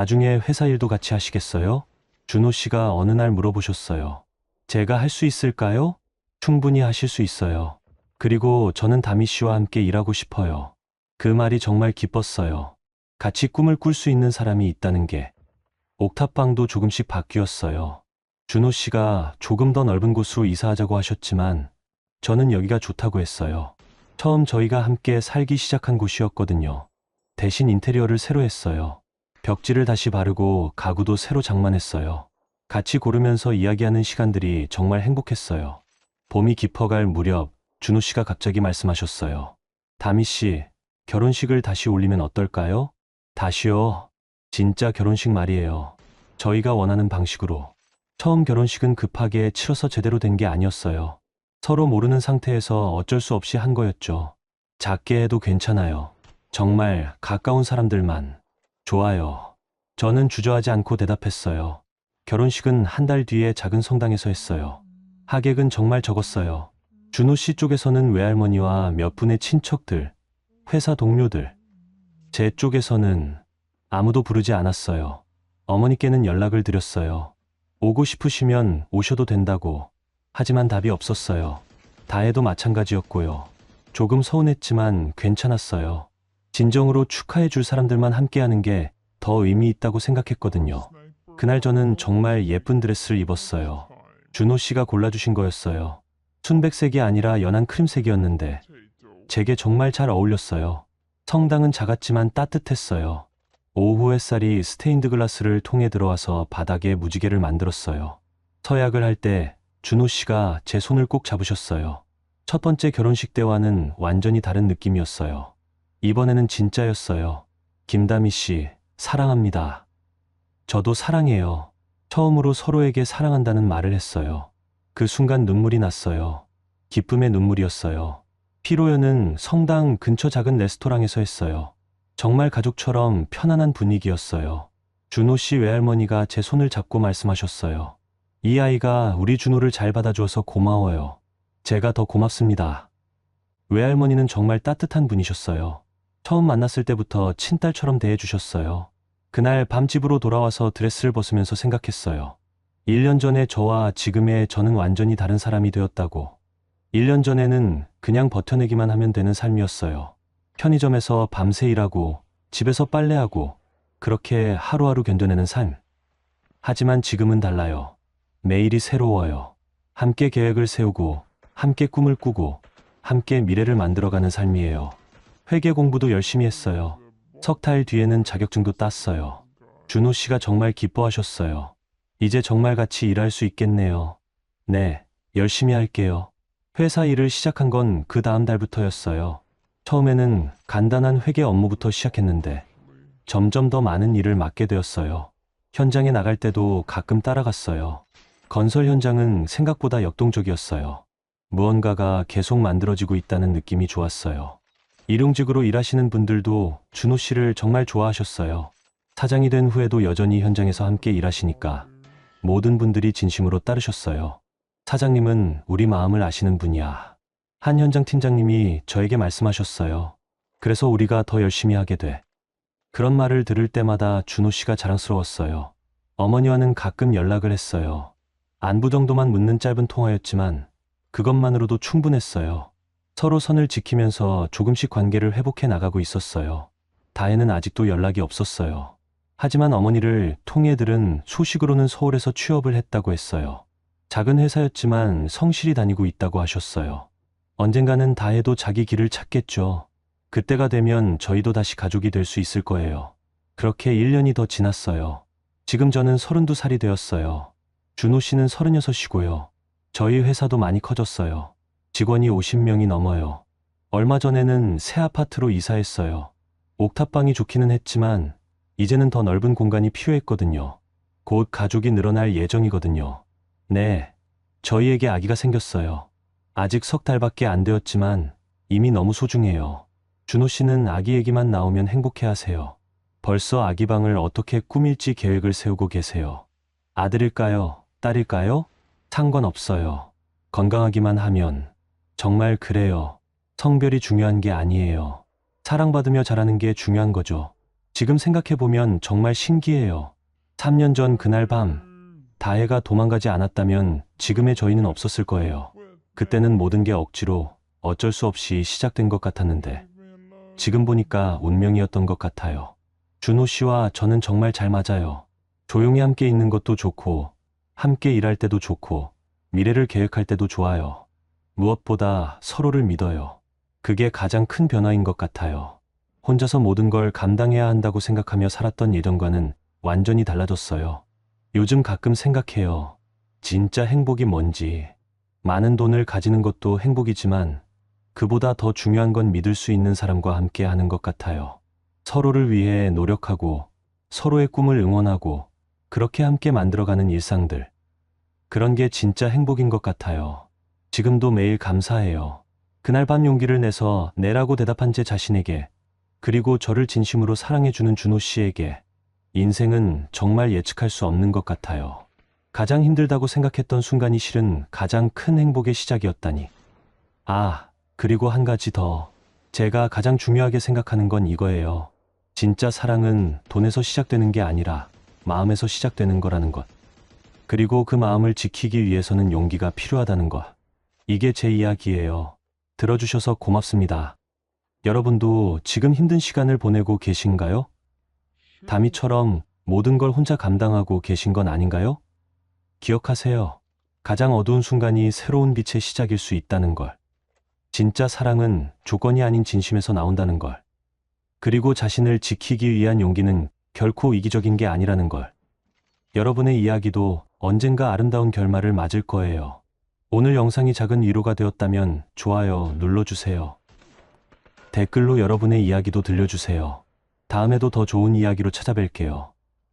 나중에 회사 일도 같이 하시겠어요? 준호 씨가 어느 날 물어보셨어요. 제가 할 수 있을까요? 충분히 하실 수 있어요. 그리고 저는 다미 씨와 함께 일하고 싶어요. 그 말이 정말 기뻤어요. 같이 꿈을 꿀 수 있는 사람이 있다는 게. 옥탑방도 조금씩 바뀌었어요. 준호 씨가 조금 더 넓은 곳으로 이사하자고 하셨지만 저는 여기가 좋다고 했어요. 처음 저희가 함께 살기 시작한 곳이었거든요. 대신 인테리어를 새로 했어요. 벽지를 다시 바르고 가구도 새로 장만했어요. 같이 고르면서 이야기하는 시간들이 정말 행복했어요. 봄이 깊어갈 무렵 준호 씨가 갑자기 말씀하셨어요. 다미 씨, 결혼식을 다시 올리면 어떨까요? 다시요. 진짜 결혼식 말이에요. 저희가 원하는 방식으로. 처음 결혼식은 급하게 치러서 제대로 된 게 아니었어요. 서로 모르는 상태에서 어쩔 수 없이 한 거였죠. 작게 해도 괜찮아요. 정말 가까운 사람들만. 좋아요. 저는 주저하지 않고 대답했어요. 결혼식은 한 달 뒤에 작은 성당에서 했어요. 하객은 정말 적었어요. 준호 씨 쪽에서는 외할머니와 몇 분의 친척들, 회사 동료들. 제 쪽에서는 아무도 부르지 않았어요. 어머니께는 연락을 드렸어요. 오고 싶으시면 오셔도 된다고. 하지만 답이 없었어요. 다혜도 마찬가지였고요. 조금 서운했지만 괜찮았어요. 진정으로 축하해 줄 사람들만 함께하는 게 더 의미 있다고 생각했거든요. 그날 저는 정말 예쁜 드레스를 입었어요. 준호 씨가 골라주신 거였어요. 순백색이 아니라 연한 크림색이었는데 제게 정말 잘 어울렸어요. 성당은 작았지만 따뜻했어요. 오후 햇살이 스테인드 글라스를 통해 들어와서 바닥에 무지개를 만들었어요. 서약을 할 때 준호 씨가 제 손을 꼭 잡으셨어요. 첫 번째 결혼식 때와는 완전히 다른 느낌이었어요. 이번에는 진짜였어요. 김다미 씨, 사랑합니다. 저도 사랑해요. 처음으로 서로에게 사랑한다는 말을 했어요. 그 순간 눈물이 났어요. 기쁨의 눈물이었어요. 피로연은 성당 근처 작은 레스토랑에서 했어요. 정말 가족처럼 편안한 분위기였어요. 준호 씨 외할머니가 제 손을 잡고 말씀하셨어요. 이 아이가 우리 준호를 잘 받아주어서 고마워요. 제가 더 고맙습니다. 외할머니는 정말 따뜻한 분이셨어요. 처음 만났을 때부터 친딸처럼 대해주셨어요. 그날 밤 집으로 돌아와서 드레스를 벗으면서 생각했어요. 1년 전에 저와 지금의 저는 완전히 다른 사람이 되었다고. 1년 전에는 그냥 버텨내기만 하면 되는 삶이었어요. 편의점에서 밤새 일하고 집에서 빨래하고 그렇게 하루하루 견뎌내는 삶. 하지만 지금은 달라요. 매일이 새로워요. 함께 계획을 세우고 함께 꿈을 꾸고 함께 미래를 만들어가는 삶이에요. 회계 공부도 열심히 했어요. 석 달 뒤에는 자격증도 땄어요. 준호 씨가 정말 기뻐하셨어요. 이제 정말 같이 일할 수 있겠네요. 네, 열심히 할게요. 회사 일을 시작한 건 그 다음 달부터였어요. 처음에는 간단한 회계 업무부터 시작했는데 점점 더 많은 일을 맡게 되었어요. 현장에 나갈 때도 가끔 따라갔어요. 건설 현장은 생각보다 역동적이었어요. 무언가가 계속 만들어지고 있다는 느낌이 좋았어요. 일용직으로 일하시는 분들도 준호 씨를 정말 좋아하셨어요. 사장이 된 후에도 여전히 현장에서 함께 일하시니까 모든 분들이 진심으로 따르셨어요. 사장님은 우리 마음을 아시는 분이야. 한 현장 팀장님이 저에게 말씀하셨어요. 그래서 우리가 더 열심히 하게 돼. 그런 말을 들을 때마다 준호 씨가 자랑스러웠어요. 어머니와는 가끔 연락을 했어요. 안부 정도만 묻는 짧은 통화였지만 그것만으로도 충분했어요. 서로 선을 지키면서 조금씩 관계를 회복해 나가고 있었어요. 다혜는 아직도 연락이 없었어요. 하지만 어머니를 통해 들은 소식으로는 서울에서 취업을 했다고 했어요. 작은 회사였지만 성실히 다니고 있다고 하셨어요. 언젠가는 다혜도 자기 길을 찾겠죠. 그때가 되면 저희도 다시 가족이 될 수 있을 거예요. 그렇게 1년이 더 지났어요. 지금 저는 32살이 되었어요. 준호 씨는 36이고요. 저희 회사도 많이 커졌어요. 직원이 50명이 넘어요. 얼마 전에는 새 아파트로 이사했어요. 옥탑방이 좋기는 했지만 이제는 더 넓은 공간이 필요했거든요. 곧 가족이 늘어날 예정이거든요. 네, 저희에게 아기가 생겼어요. 아직 석 달밖에 안 되었지만 이미 너무 소중해요. 준호 씨는 아기 얘기만 나오면 행복해하세요. 벌써 아기 방을 어떻게 꾸밀지 계획을 세우고 계세요. 아들일까요? 딸일까요? 상관없어요. 건강하기만 하면. 정말 그래요. 성별이 중요한 게 아니에요. 사랑받으며 자라는 게 중요한 거죠. 지금 생각해보면 정말 신기해요. 3년 전 그날 밤, 다혜가 도망가지 않았다면 지금의 저희는 없었을 거예요. 그때는 모든 게 억지로 어쩔 수 없이 시작된 것 같았는데, 지금 보니까 운명이었던 것 같아요. 준호 씨와 저는 정말 잘 맞아요. 조용히 함께 있는 것도 좋고, 함께 일할 때도 좋고, 미래를 계획할 때도 좋아요. 무엇보다 서로를 믿어요. 그게 가장 큰 변화인 것 같아요. 혼자서 모든 걸 감당해야 한다고 생각하며 살았던 예전과는 완전히 달라졌어요. 요즘 가끔 생각해요. 진짜 행복이 뭔지. 많은 돈을 가지는 것도 행복이지만 그보다 더 중요한 건 믿을 수 있는 사람과 함께 하는 것 같아요. 서로를 위해 노력하고 서로의 꿈을 응원하고 그렇게 함께 만들어가는 일상들. 그런 게 진짜 행복인 것 같아요. 지금도 매일 감사해요. 그날 밤 용기를 내서 내라고 대답한 제 자신에게, 그리고 저를 진심으로 사랑해주는 준호 씨에게. 인생은 정말 예측할 수 없는 것 같아요. 가장 힘들다고 생각했던 순간이 실은 가장 큰 행복의 시작이었다니. 아, 그리고 한 가지 더. 제가 가장 중요하게 생각하는 건 이거예요. 진짜 사랑은 돈에서 시작되는 게 아니라 마음에서 시작되는 거라는 것. 그리고 그 마음을 지키기 위해서는 용기가 필요하다는 것. 이게 제 이야기예요. 들어주셔서 고맙습니다. 여러분도 지금 힘든 시간을 보내고 계신가요? 다미처럼 모든 걸 혼자 감당하고 계신 건 아닌가요? 기억하세요. 가장 어두운 순간이 새로운 빛의 시작일 수 있다는 걸. 진짜 사랑은 조건이 아닌 진심에서 나온다는 걸. 그리고 자신을 지키기 위한 용기는 결코 이기적인 게 아니라는 걸. 여러분의 이야기도 언젠가 아름다운 결말을 맞을 거예요. 오늘 영상이 작은 위로가 되었다면 좋아요 눌러주세요. 댓글로 여러분의 이야기도 들려주세요. 다음에도 더 좋은 이야기로 찾아뵐게요.